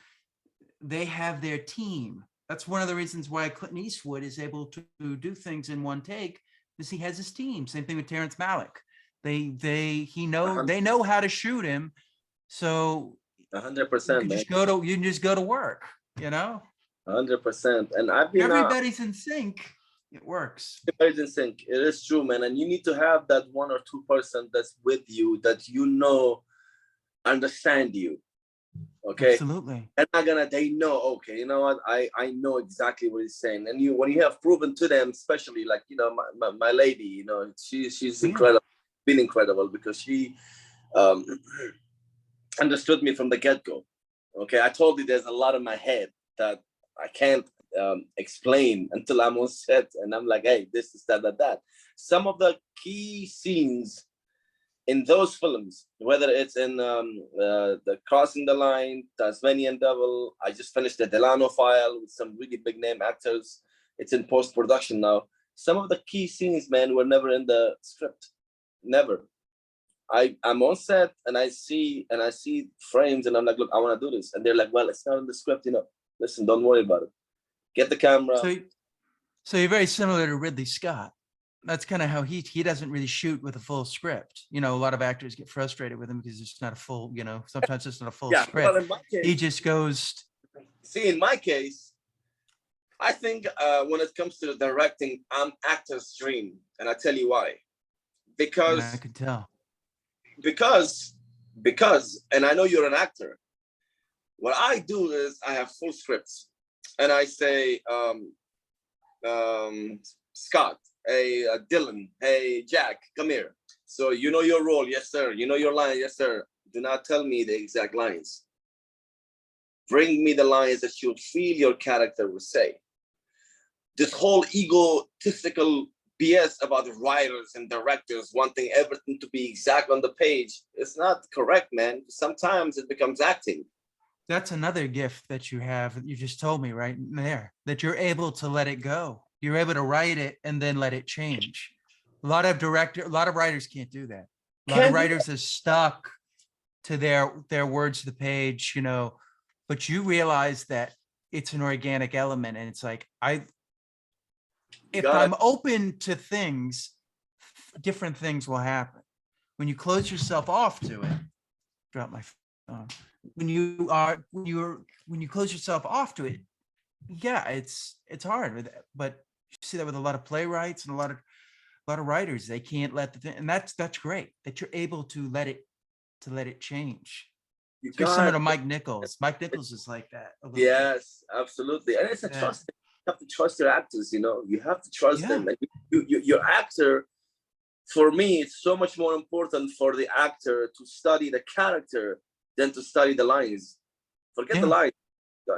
they have their team. That's one of the reasons why Clint Eastwood is able to do things in one take, is he has his team. Same thing with Terrence Malick. They know how to shoot him. So 100%. You can just go to work, 100%. And everybody's in sync. It works. Everybody's in sync. It is true, man. And you need to have that 1 or 2 person that's with you, that understand you. Okay. Absolutely. And they know, okay, you know what? I know exactly what he's saying. And when you have proven to them, especially like, my lady, she's incredible, been incredible, because she understood me from the get-go. Okay. I told you there's a lot in my head that I can't explain until I'm on set, and I'm like, hey, this is that. Some of the key scenes in those films, whether it's in the Crossing the Line, Tasmanian Devil, I just finished the Delano File with some really big name actors. It's in post-production now. Some of the key scenes, man, were never in the script. Never. I'm on set and I see frames, and I'm like, look, I want to do this. And they're like, well, it's not in the script, Listen, don't worry about it. Get the camera. So you're very similar to Ridley Scott. That's kind of how he doesn't really shoot with a full script. A lot of actors get frustrated with him because it's not a full, sometimes it's not a full script. Well, in my case, he just goes. See, in my case, I think when it comes to directing, I'm actor's dream. And I tell you why. Because I can tell. Because, and I know you're an actor. What I do is I have full scripts. And I say, Scott, hey, Dylan, hey, Jack, come here. So you know your role, yes, sir. You know your line, yes, sir. Do not tell me the exact lines. Bring me the lines that you feel your character will say. This whole egotistical BS about writers and directors wanting everything to be exact on the page, it's not correct, man. Sometimes it becomes acting. That's another gift that you have. You just told me right there that you're able to let it go. You're able to write it and then let it change. A lot of writers can't do that. A lot of writers are stuck to their words to the page, but you realize that it's an organic element, and it's like, if I'm open to things, different things will happen. When you close yourself off to it, drop my phone. When you close yourself off to it, yeah, it's hard. But you see that with a lot of playwrights and a lot of writers. They can't let the thing, and that's great that you're able to let it change. Especially similar to Mike Nichols. Mike Nichols is like that a little bit. Yes, absolutely. And it's a trust. You have to trust your actors, you know. You have to trust them. And your actor, for me, it's so much more important for the actor to study the character than to study the lines. Forget the lines.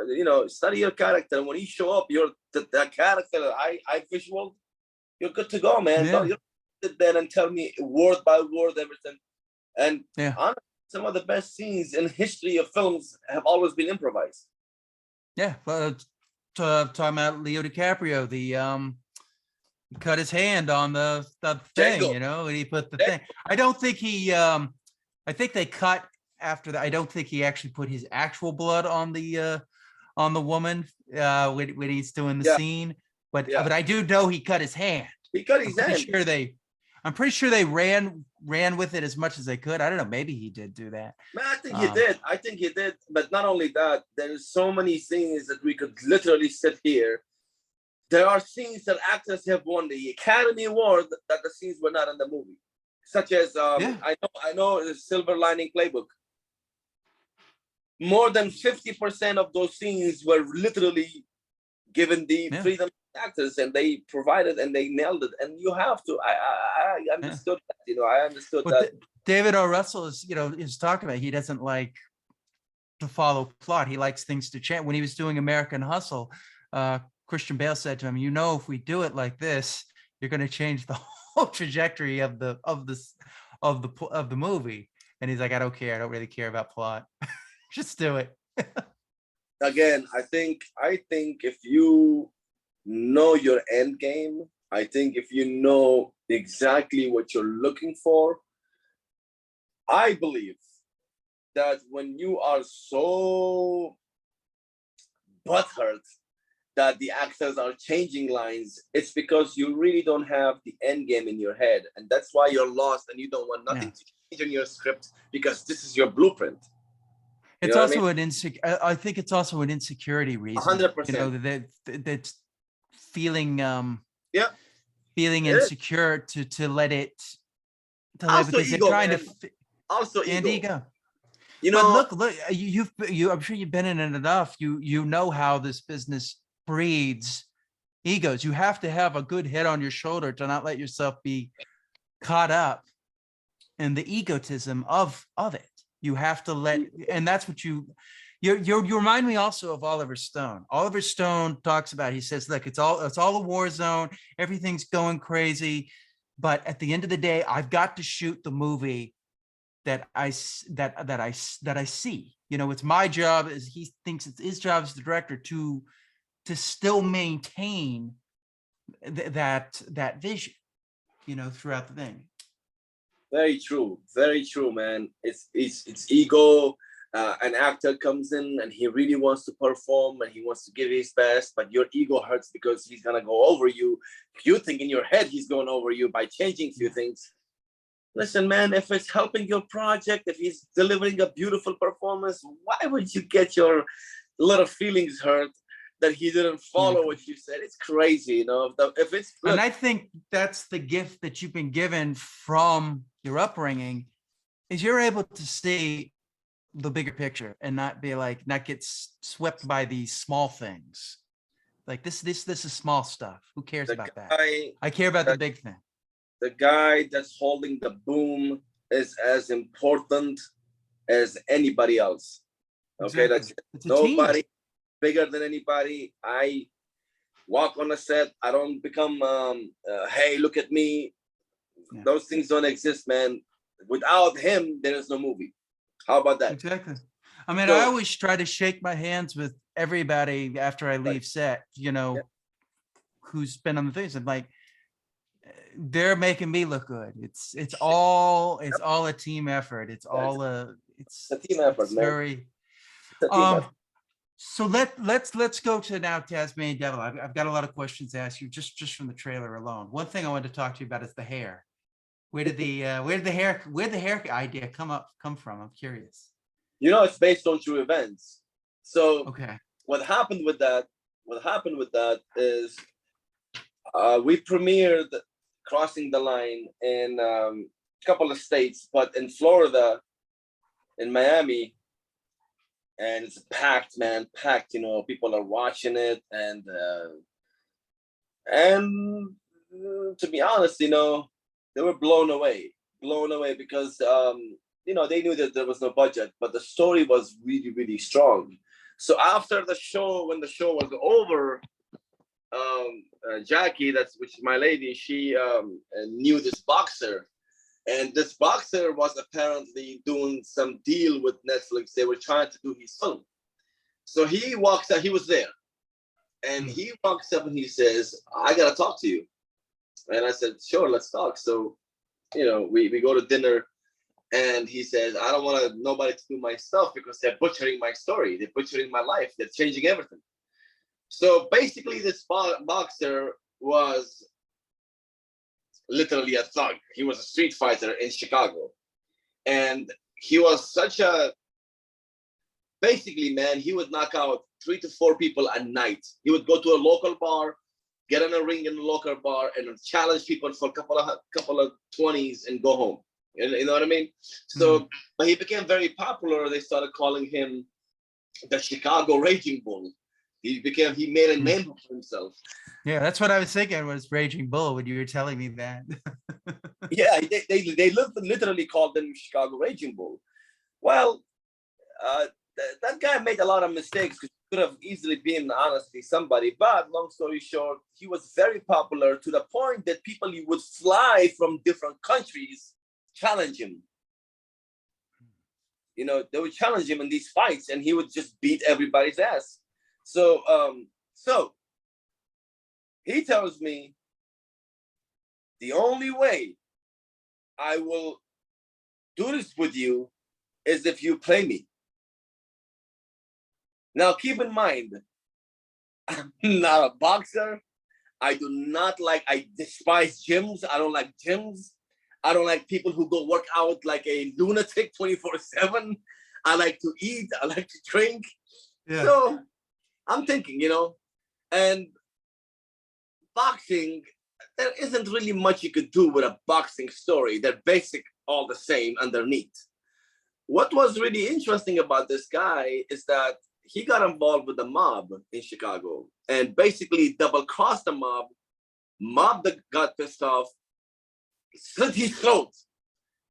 You know, study your character. And when you show up, you're the character, I visual, you're good to go, man. Don't you sit there and tell me word by word everything. And honestly, some of the best scenes in history of films have always been improvised. Yeah, well, talking about Leo DiCaprio, he cut his hand on the thing, you know, and he put the thing. I don't think he, I think they cut after that. I don't think he actually put his actual blood on the woman when he's doing the scene. But I do know he cut his hand. He cut his hand. I'm pretty sure they ran with it as much as they could. I don't know. Maybe he did do that. Man, I think he did. I think he did. But not only that, there's so many scenes that we could literally sit here. There are scenes that actors have won the Academy Award that the scenes were not in the movie, such as I know the Silver Lining Playbook. More than 50% of those scenes were literally given the freedom to actors, and they provided and they nailed it. And you have to. I understood that. You know, I understood that. David O. Russell is talking about, he doesn't like to follow plot. He likes things to change. When he was doing American Hustle, Christian Bale said to him, "You know, if we do it like this, you're going to change the whole trajectory of the movie." And he's like, "I don't care. I don't really care about plot. Just do it." Again, I think if you know your end game, I think if you know exactly what you're looking for, I believe that when you are so butthurt that the actors are changing lines, it's because you really don't have the end game in your head. And that's why you're lost and you don't want nothing to change in your script, because this is your blueprint. It's also an I think it's also an insecurity reason. 100%. You know, that's feeling feeling it insecure to let it also because ego, they're trying man. to also ego. You know, but look, I'm sure you've been in it enough. You know how this business breeds egos. You have to have a good head on your shoulder to not let yourself be caught up in the egotism of it. You have to let, and that's what you remind me also of Oliver Stone. Oliver Stone talks about, he says, look, it's all a war zone. Everything's going crazy. But at the end of the day, I've got to shoot the movie that I see. You know, it's my job, as he thinks it's his job as the director to still maintain that vision, you know, throughout the thing. Very true, man. It's ego. An actor comes in and he really wants to perform and he wants to give his best, but your ego hurts because he's gonna go over you. You think in your head he's going over you by changing a few things. Listen, man, if it's helping your project, if he's delivering a beautiful performance, why would you get your little feelings hurt that he didn't follow what you said? It's crazy, you know. If it's good. And I think that's the gift that you've been given from your upbringing, is you're able to see the bigger picture and not get swept by these small things. Like this is small stuff. Who cares about that? I care about the big thing. The guy that's holding the boom is as important as anybody else. Okay, Exactly. that's nobody bigger than anybody. I walk on a set. I don't become, hey, look at me. Yeah. Those things don't exist, man. Without him, there is no movie. How about that? Exactly. I mean, I always try to shake my hands with everybody after I leave set, you know, who's been on the things. I'm like, they're making me look good. It's all a team effort. It's all a team effort, man. Very So let's go to now Tasmanian Devil. I've got a lot of questions to ask you just from the trailer alone. One thing I wanted to talk to you about is the hair. Where did the hair idea come from? I'm curious. You know, it's based on true events. So Okay. what happened with that? What happened with that is we premiered Crossing the Line in a couple of states, but in Florida, in Miami, and it's packed, man, packed. You know, people are watching it, and to be honest, you know, they were blown away because you know, they knew that there was no budget, but the story was really, really strong. So after the show, when the show was over, Jackie, which is my lady, she knew this boxer, and this boxer was apparently doing some deal with Netflix. They were trying to do his film. So he walks out, he was there, and he walks up and he says, "I gotta talk to you." And I said, "Sure, let's talk." So, you know, we go to dinner, and he says, "I don't want nobody to do my stuff because they're butchering my story. They're butchering my life. They're changing everything." So basically, this boxer was literally a thug. He was a street fighter in Chicago. And he was such a, basically, man, he would knock out 3 to 4 people a night. He would go to a local bar, get in a ring in a local bar, and challenge people for a couple of 20s and go home. You know what I mean? So, but he became very popular. They started calling him the Chicago Raging Bull. He made a name for himself. Yeah, that's what I was thinking was Raging Bull when you were telling me that. Yeah, they literally called him Chicago Raging Bull. Well, that guy made a lot of mistakes because he could have easily been, honestly, somebody. But long story short, he was very popular to the point that people would fly from different countries challenge him. You know, they would challenge him in these fights, and he would just beat everybody's ass. So, so he tells me the only way I will do this with you is if you play me. Now, keep in mind, I'm not a boxer. I despise gyms. I don't like gyms. I don't like people who go work out like a lunatic 24/7. I like to eat. I like to drink. Yeah. So I'm thinking, you know, and boxing, there isn't really much you could do with a boxing story. They're basic, all the same underneath. What was really interesting about this guy is that he got involved with the mob in Chicago and basically double-crossed the mob. Mob that got pissed off, slit his throat.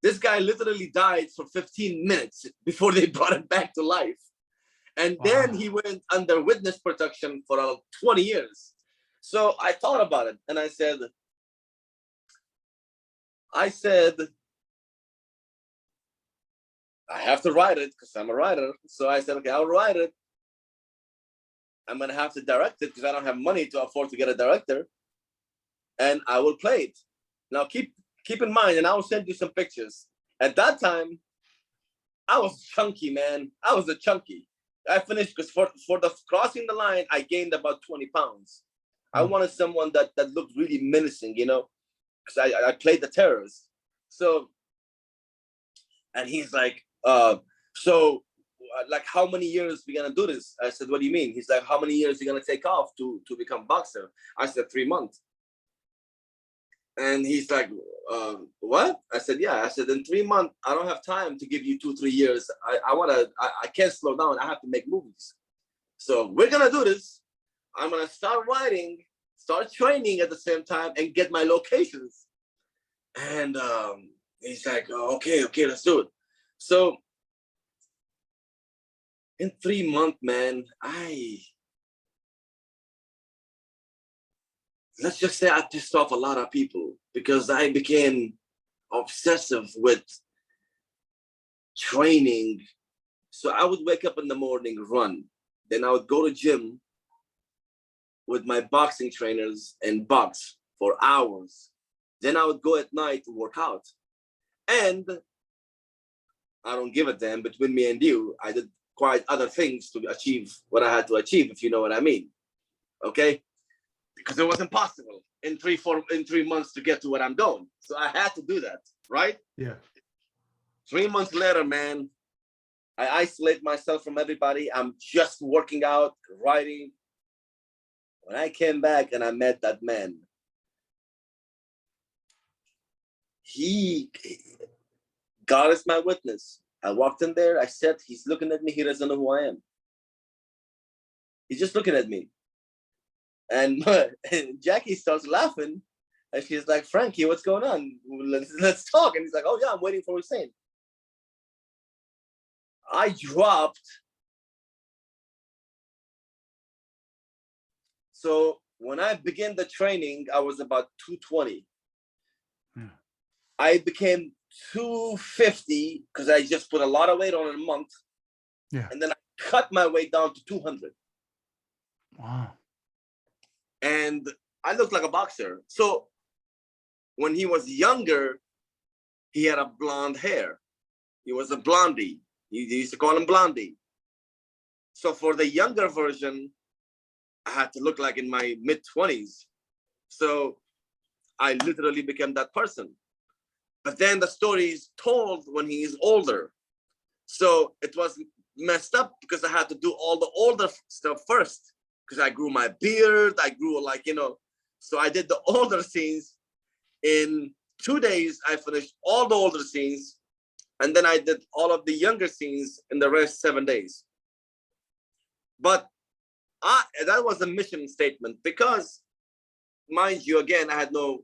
This guy literally died for 15 minutes before they brought him back to life. And then he went under witness protection for 20 years. So I thought about it and I said, I have to write it because I'm a writer. So I said, okay, I'll write it. I'm going to have to direct it because I don't have money to afford to get a director. And I will play it. Now keep in mind, and I will send you some pictures. At that time, I was chunky, man. I was a chunky. I finished because for the Crossing the Line, I gained about 20 pounds. I wanted someone that looked really menacing, you know, because I played the terrorist. So, and he's like, like, how many years we gonna do this? I said, what do you mean? He's like, how many years you gonna take off to become boxer? I said, 3 months. And he's like, what? I said, yeah. I said, in 3 months, I don't have time to give you 2-3 years. I can't slow down. I have to make movies. So we're gonna do this. I'm gonna start writing, start training at the same time, and get my locations. And he's like, oh, okay, let's do it. So in 3 months, man, let's just say I pissed off a lot of people because I became obsessive with training. So I would wake up in the morning, run. Then I would go to gym with my boxing trainers and box for hours. Then I would go at night to work out. And I don't give a damn, between me and you, I did quite other things to achieve what I had to achieve, if you know what I mean. Okay, because it was impossible in 3 months to get to what I'm doing. So I had to do that, right? Yeah. 3 months later, man, I isolate myself from everybody. I'm just working out, writing. When I came back and I met that man, God is my witness. I walked in there, I said, he's looking at me, he doesn't know who I am. He's just looking at me. And Jackie starts laughing, and she's like, Frankie, what's going on? Let's talk. And he's like, oh yeah, I'm waiting for Hussain. I dropped. So when I began the training, I was about 220. Yeah. I became 250 because I just put a lot of weight on in a month. Yeah. And then I cut my weight down to 200. Wow. And I looked like a boxer. So when he was younger, he had a blonde hair. He was a blondie. He used to call him Blondie. So for the younger version, I had to look like in my mid-20s. So I literally became that person. But then the story is told when he is older. So it was messed up because I had to do all the older stuff first. Because I grew my beard, I grew like, you know. So I did the older scenes. In 2 days, I finished all the older scenes. And then I did all of the younger scenes in the rest 7 days. But that was a mission statement because, mind you, again, I had no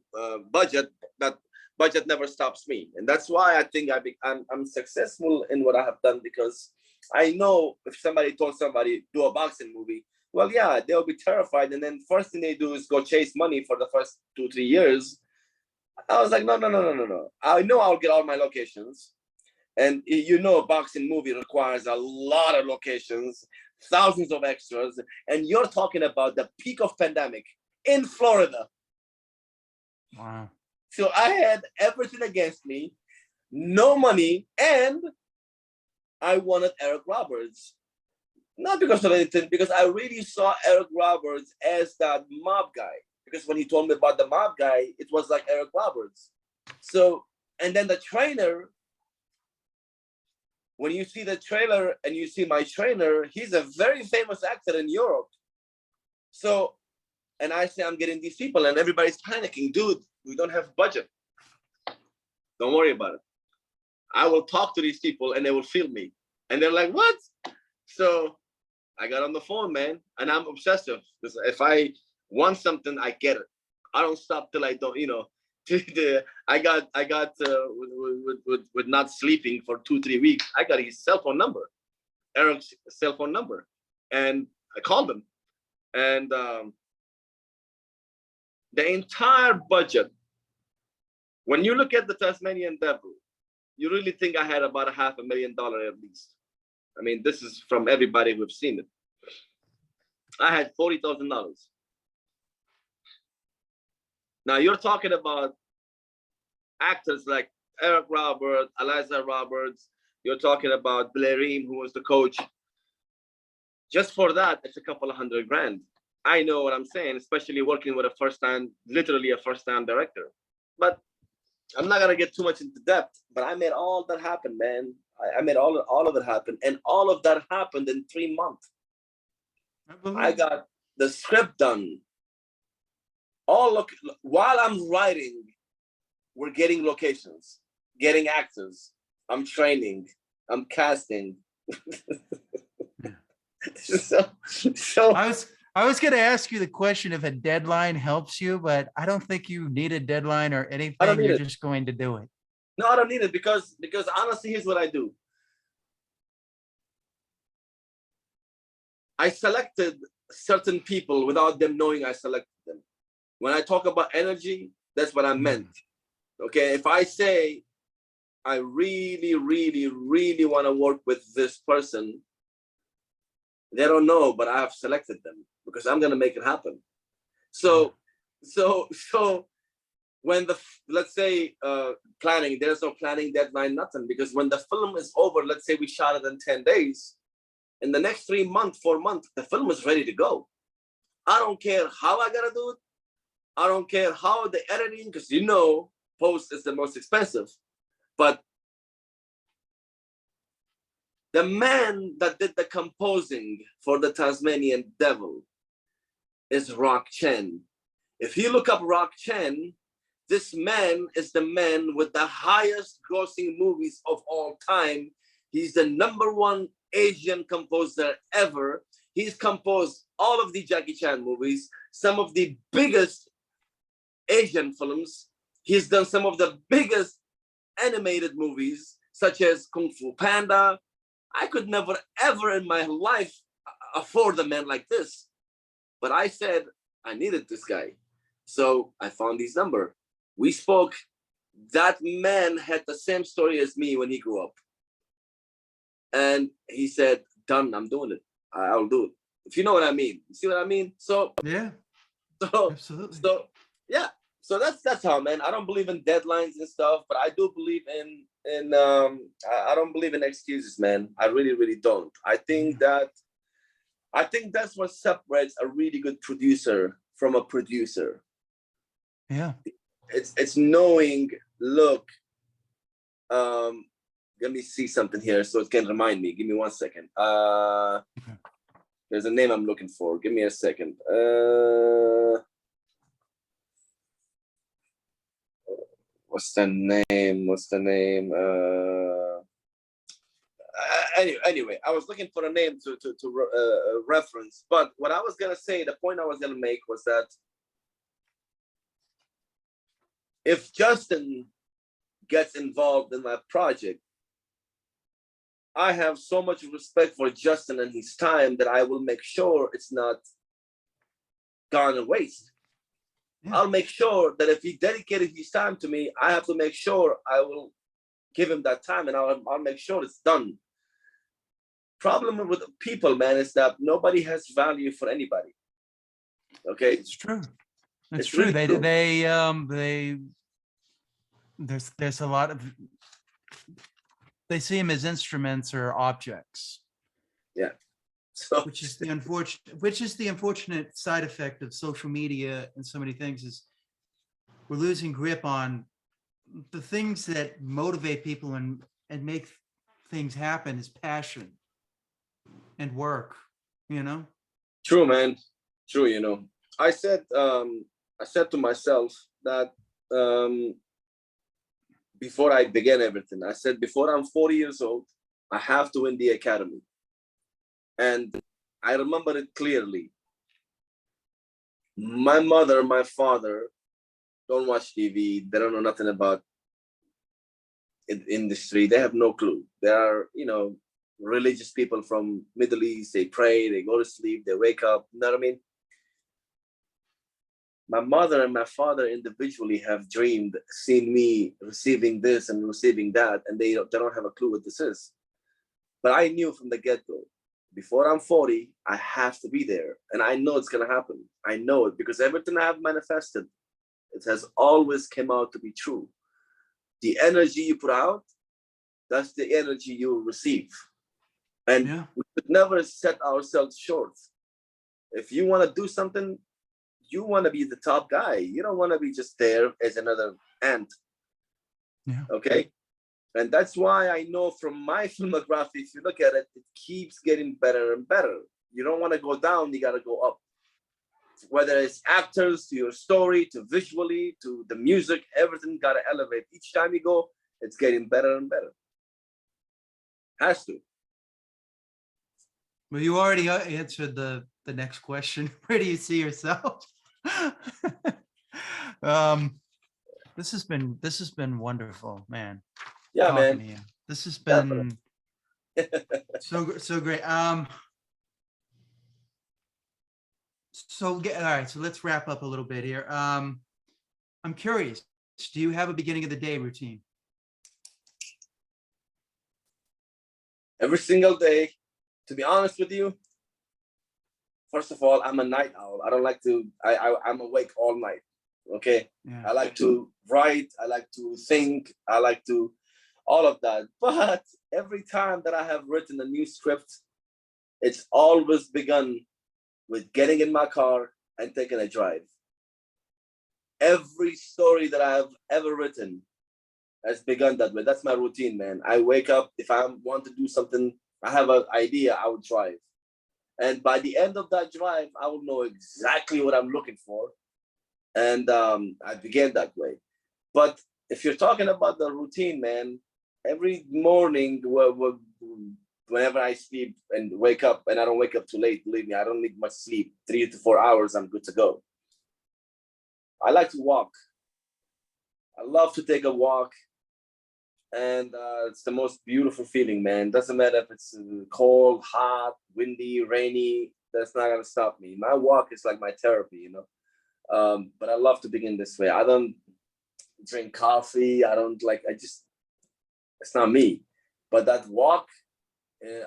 budget. That budget never stops me. And that's why I think I'm successful in what I have done, because I know if somebody told somebody, do a boxing movie, well, yeah, they'll be terrified. And then first thing they do is go chase money for the first 2-3 years. I was like, no. I know I'll get all my locations. And you know, a boxing movie requires a lot of locations, thousands of extras. And you're talking about the peak of pandemic in Florida. Wow. So I had everything against me, no money, and I wanted Eric Roberts. Not because of anything, because I really saw Eric Roberts as that mob guy. Because when he told me about the mob guy, it was like Eric Roberts. So, and then the trainer, when you see the trailer and you see my trainer, he's a very famous actor in Europe. So, and I say, I'm getting these people and everybody's panicking. Dude, we don't have budget. Don't worry about it. I will talk to these people and they will film me. And they're like, what? So I got on the phone, man, and I'm obsessive. If I want something, I get it. I don't stop till I don't, you know. I got with not sleeping for 2-3 weeks. I got his cell phone number, Eric's cell phone number, and I called him. And the entire budget, when you look at the Tasmanian Devil, you really think I had about $500,000 at least. I mean, this is from everybody who've seen it. I had $40,000. Now you're talking about actors like Eric Roberts, Eliza Roberts. You're talking about Blaireem, who was the coach. Just for that, it's a couple of $100,000. I know what I'm saying, especially working with literally a first-time director. But I'm not gonna get too much into depth. But I made all that happen, man. I made all of it happen, and all of that happened in 3 months. I got the script done. While I'm writing, we're getting locations, getting actors. I'm training. I'm casting. so I was going to ask you the question if a deadline helps you, but I don't think you need a deadline or anything. You're just going to do it. No, I don't need it because honestly, here's what I do. I selected certain people without them knowing I selected them. When I talk about energy, that's what I meant. Okay, if I say I really, really, really want to work with this person, they don't know, but I have selected them because I'm gonna make it happen. So when let's say planning, there's no planning deadline, nothing, because when the film is over, let's say we shot it in 10 days, in the next 3 months, 4 months, the film is ready to go. I don't care how I gotta do it. I don't care how the editing, because you know, post is the most expensive. But the man that did the composing for the Tasmanian Devil is Rock Chen. If you look up Rock Chen, this man is the man with the highest grossing movies of all time. He's the #1 Asian composer ever. He's composed all of the Jackie Chan movies, some of the biggest Asian films. He's done some of the biggest animated movies, such as Kung Fu Panda. I could never, ever in my life afford a man like this. But I said I needed this guy. So I found his number. We spoke. That man had the same story as me when he grew up. And he said, done, I'm doing it. I'll do it. If you know what I mean. You see what I mean? So Yeah, so absolutely. so yeah. So that's how, man. I don't believe in deadlines and stuff, but I do believe in I don't believe in excuses, man. I really, really don't. I think that's what separates a really good producer from a producer. Yeah. It's knowing, look, let me see something here so it can remind me. Give me 1 second. There's a name I'm looking for. Give me a second. What's the name? Anyway, I was looking for a name to reference. But what I was gonna say, the point I was gonna make was that if Justin gets involved in my project, I have so much respect for Justin and his time that I will make sure it's not gone to waste. Yeah. I'll make sure that if he dedicated his time to me, I have to make sure I will give him that time, and I'll make sure it's done. Problem with people, man, is that nobody has value for anybody. Okay, it's true. It's true. Really true. There's a lot of, they see them as instruments or objects. Yeah. So, which is the unfortunate side effect of social media and so many things, is we're losing grip on the things that motivate people and make things happen is passion and work, you know? True, man. True, you know. I said to myself that before I began everything, I said, before I'm 40 years old, I have to win the academy. And I remember it clearly. My mother, my father don't watch TV. They don't know nothing about industry. They have no clue. They are, you know, religious people from Middle East. They pray, they go to sleep, they wake up. You know what I mean? My mother and my father individually have dreamed, seen me receiving this and receiving that, and they don't have a clue what this is. But I knew from the get-go, before I'm 40, I have to be there. And I know it's going to happen. I know it because everything I have manifested, it has always come out to be true. The energy you put out, that's the energy you will receive. And we should never set ourselves short. If you want to do something, you want to be the top guy. You don't want to be just there as another ant. Yeah. Okay. And that's why I know from my filmography, if you look at it, it keeps getting better and better. You don't want to go down, you got to go up. Whether it's actors, to your story, to visually, to the music, everything got to elevate. Each time you go, it's getting better and better. Has to. Well, you already answered the next question. Where do you see yourself? This has been wonderful, man. Yeah, Talking man. to you. This has been so great. All right, so let's wrap up a little bit here. I'm curious, do you have a beginning of the day routine? Every single day, to be honest with you, first of all, I'm a night owl. I don't like to, I'm awake all night, okay? Yeah. I like to write, I like to think, I like to, all of that. But every time that I have written a new script, it's always begun with getting in my car and taking a drive. Every story that I've ever written has begun that way. That's my routine, man. I wake up, if I want to do something, I have an idea, I would drive. And by the end of that drive, I will know exactly what I'm looking for. And I began that way. But if you're talking about the routine, man, every morning, whenever I sleep and wake up, and I don't wake up too late, believe me, I don't need much sleep, 3 to 4 hours, I'm good to go. I like to walk. I love to take a walk. And it's the most beautiful feeling, man. Doesn't matter if it's cold, hot, windy, rainy, that's not gonna stop me. My walk is like my therapy, you know. But I love to begin this way. I don't drink coffee. I don't like, it's not me. But that walk,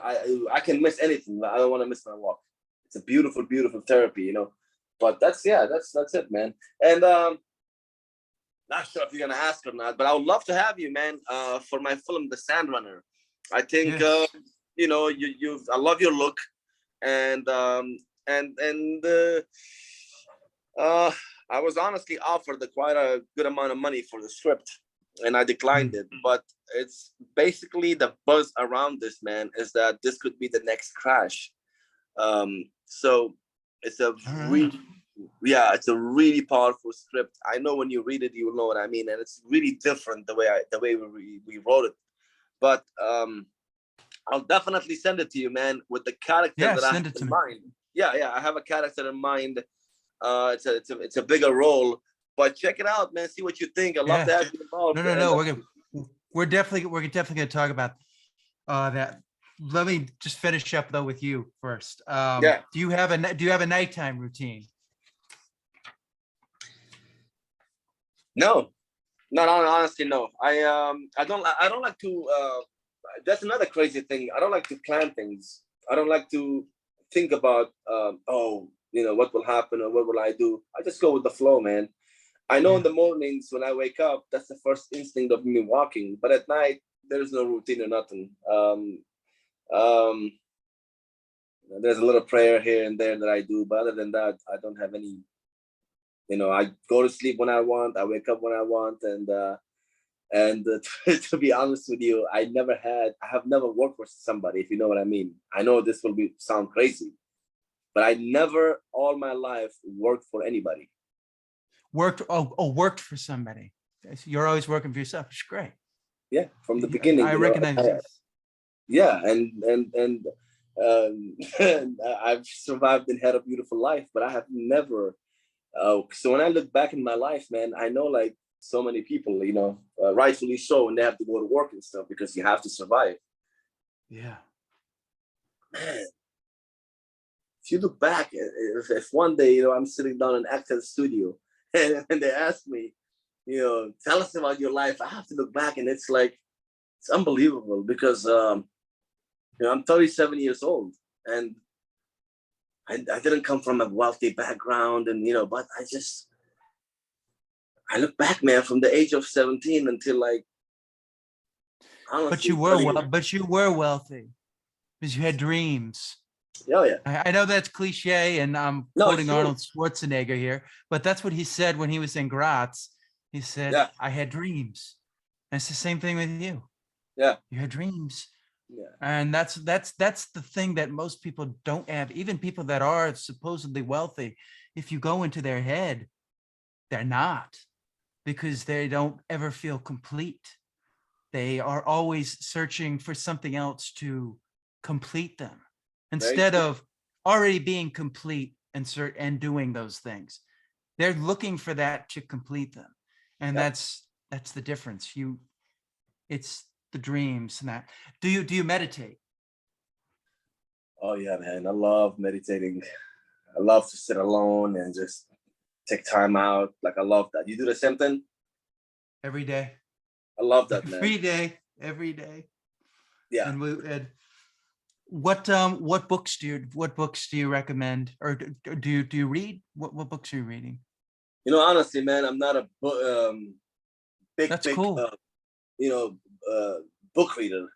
I can miss anything. I don't want to miss my walk. It's a beautiful, beautiful therapy, you know. But that's it, man. And not sure if you're gonna ask or not, but I would love to have you, man, for my film, The Sandrunner. I think Yes. you know, I love your look, and I was honestly offered quite a good amount of money for the script, and I declined it. But it's basically the buzz around this, man, is that this could be the next Crash. So it's a really, yeah, it's a really powerful script. I know when you read it, you will know what I mean, and it's really different the way we wrote it. But I'll definitely send it to you, man, with the character that I have in mind. Yeah, I have a character in mind. It's a bigger role, but check it out, man. See what you think. I'd love to have you involved. No. We're definitely gonna talk about that. Let me just finish up though with you first. Yeah. Do you have a nighttime routine? No, not honestly, no. I don't like to. That's another crazy thing. I don't like to plan things. I don't like to think about oh, you know, what will happen or what will I do. I just go with the flow, man. I know in the mornings when I wake up, that's the first instinct of me walking. But at night, there's no routine or nothing. Um, there's a little prayer here and there that I do, but other than that, I don't have any. You know, I go to sleep when I want, I wake up when I want, and to be honest with you, I have never worked for somebody, if you know what I mean. I know this will sound crazy, but I never all my life worked for anybody. Worked for somebody. You're always working for yourself. It's great. Yeah, from the beginning. I recognize this. Yeah, and I've survived and had a beautiful life, but I have never. So when I look back in my life, man, I know like so many people, you know, rightfully so, and they have to go to work and stuff because you have to survive. Yeah. Man, if you look back, if one day, you know, I'm sitting down in actor studio and they ask me, you know, tell us about your life, I have to look back and it's like, it's unbelievable because, you know, I'm 37 years old and I didn't come from a wealthy background and, you know, but I look back, man, from the age of 17 until like, honestly, but you were wealthy because you had dreams. Oh, yeah. I know that's cliche and I'm quoting Arnold Schwarzenegger here, but that's what he said when he was in Graz. He said, I had dreams. And it's the same thing with you. Yeah. You had dreams. Yeah. And that's the thing that most people don't have. Even people that are supposedly wealthy, if you go into their head, they're not, because they don't ever feel complete. They are always searching for something else to complete them instead of already being complete and doing those things. They're looking for that to complete them. And that's the difference. It's the dreams and that. Do you meditate? Oh yeah, man. I love meditating. I love to sit alone and just take time out. Like I love that. You do the same thing? Every day. I love that, man. Every day. Yeah. And what books do you recommend, or do you read? What books are you reading? You know, honestly, man, I'm not a big cool. Book reader.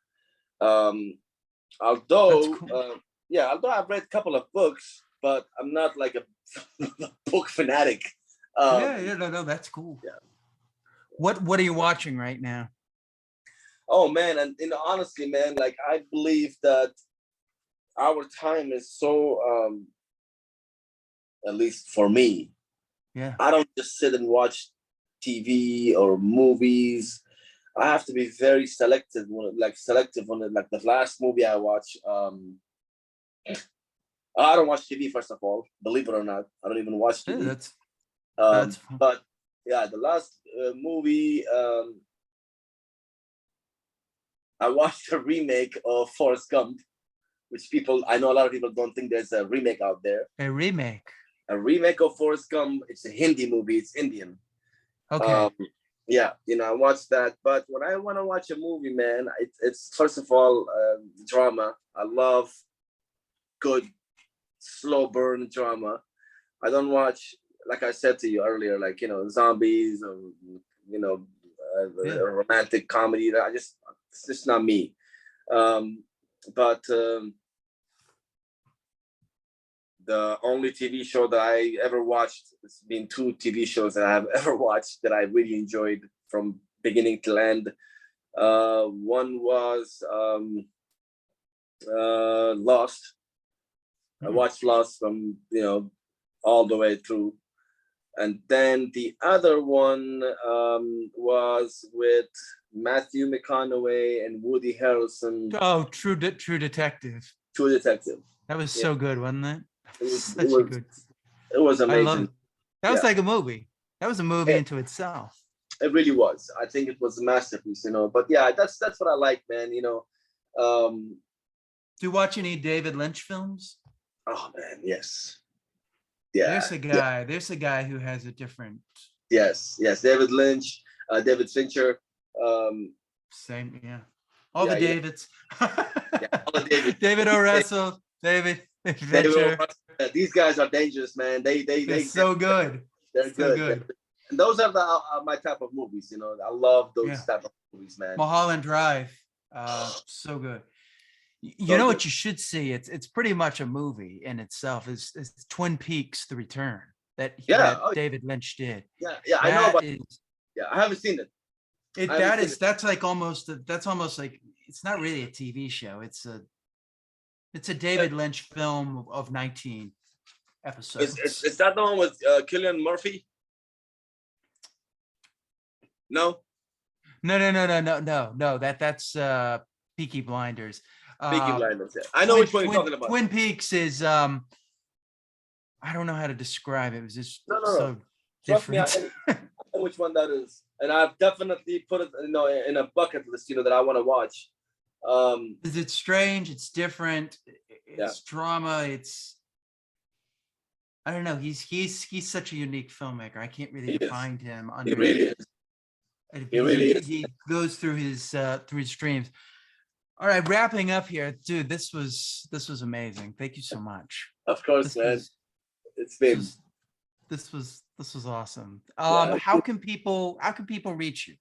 Although cool. yeah, although I've read a couple of books, but I'm not like a book fanatic. Yeah, no, that's cool. Yeah. What are you watching right now? Oh man, and honestly, man, like I believe that our time is so, at least for me, Yeah. I don't just sit and watch TV or movies. I have to be very selective on it. Like the last movie I watched, I don't watch TV, first of all, believe it or not. I don't even watch Yeah, TV. that's fun. But yeah, the last movie, I watched a remake of Forrest Gump, which I know a lot of people don't think there's a remake out there. A remake. A remake of Forrest Gump. It's a Hindi movie. It's Indian. Okay. Yeah, I watched that. But when I want to watch a movie, man, it's first of all drama. I love good slow burn drama. I don't watch, like I said to you earlier, like zombies or Yeah. romantic comedy. It's just not me. But the only TV show that I ever watched, it's been 2 TV shows that I have ever watched that I really enjoyed from beginning to end. One was Lost. I watched Lost from all the way through, and then the other one was with Matthew McConaughey and Woody Harrelson. Oh, True Detective. True Detective. That was so good, wasn't it? It was amazing. I love it. That was like a movie. That was a movie into itself. It really was. I think it was a masterpiece, But yeah, that's what I like, man. Do you watch any David Lynch films? Oh man, yes. Yeah. There's a guy who has a different. Yes. David Lynch, David Fincher. Same, yeah. All the Davids. All the David. David O. Russell, David Fincher. These guys are dangerous, man. They're so good. They're so good. And those are my type of movies. I love those type of movies, man. Mulholland Drive, so good. You know what you should see? It's pretty much a movie in itself. Is Twin Peaks: The Return that David Lynch did. Yeah, I know about. Yeah, I haven't seen it. That's almost like, it's not really a TV show. It's a David Lynch film of 19 episodes. Is that the one with Cillian Murphy? No. That's Peaky Blinders. Peaky Blinders. Yeah. I know which one you're talking about. Twin Peaks is I don't know how to describe it. It was just so different. Trust me, I know which one that is, and I've definitely put it in a bucket list. That I want to watch. It's strange. It's different. It's drama. I don't know. He's such a unique filmmaker. I can't really find him. He really is. He goes through his streams. All right, wrapping up here, dude. This was amazing. Thank you so much. Of course, man. This was awesome. How can people reach you?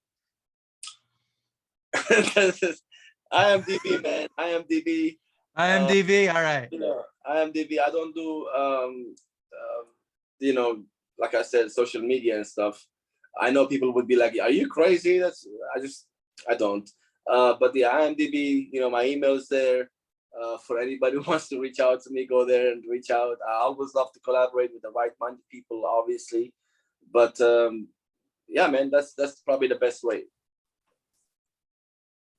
IMDb, man. IMDb. All right. IMDb. I don't do like I said, social media and stuff. I know people would be like, "Are you crazy?" I don't. But the IMDb, my email is there. For anybody who wants to reach out to me, go there and reach out. I always love to collaborate with the right-minded people, obviously. But yeah, man, that's probably the best way.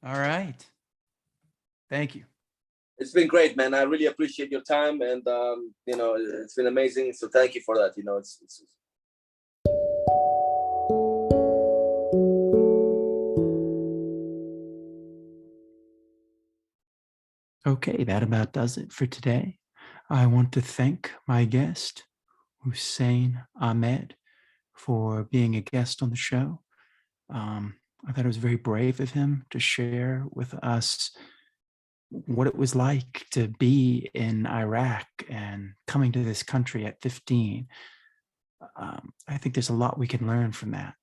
All right. Thank you. It's been great, man. I really appreciate your time, and it's been amazing. So thank you for that. It's Okay, that about does it for today. I want to thank my guest, Hussain Ahmad, for being a guest on the show. I thought it was very brave of him to share with us what it was like to be in Iraq and coming to this country at 15. I think there's a lot we can learn from that.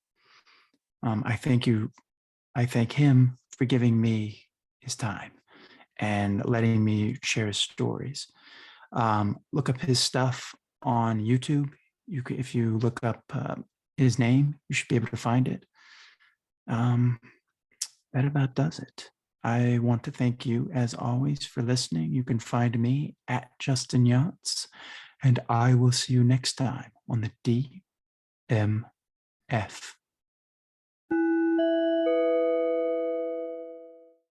I thank him for giving me his time. and letting me share his stories. Look up his stuff on YouTube. If you look up his name, you should be able to find it. That about does it. I want to thank you, as always, for listening. You can find me at Justin Yachts, and I will see you next time on the DMF.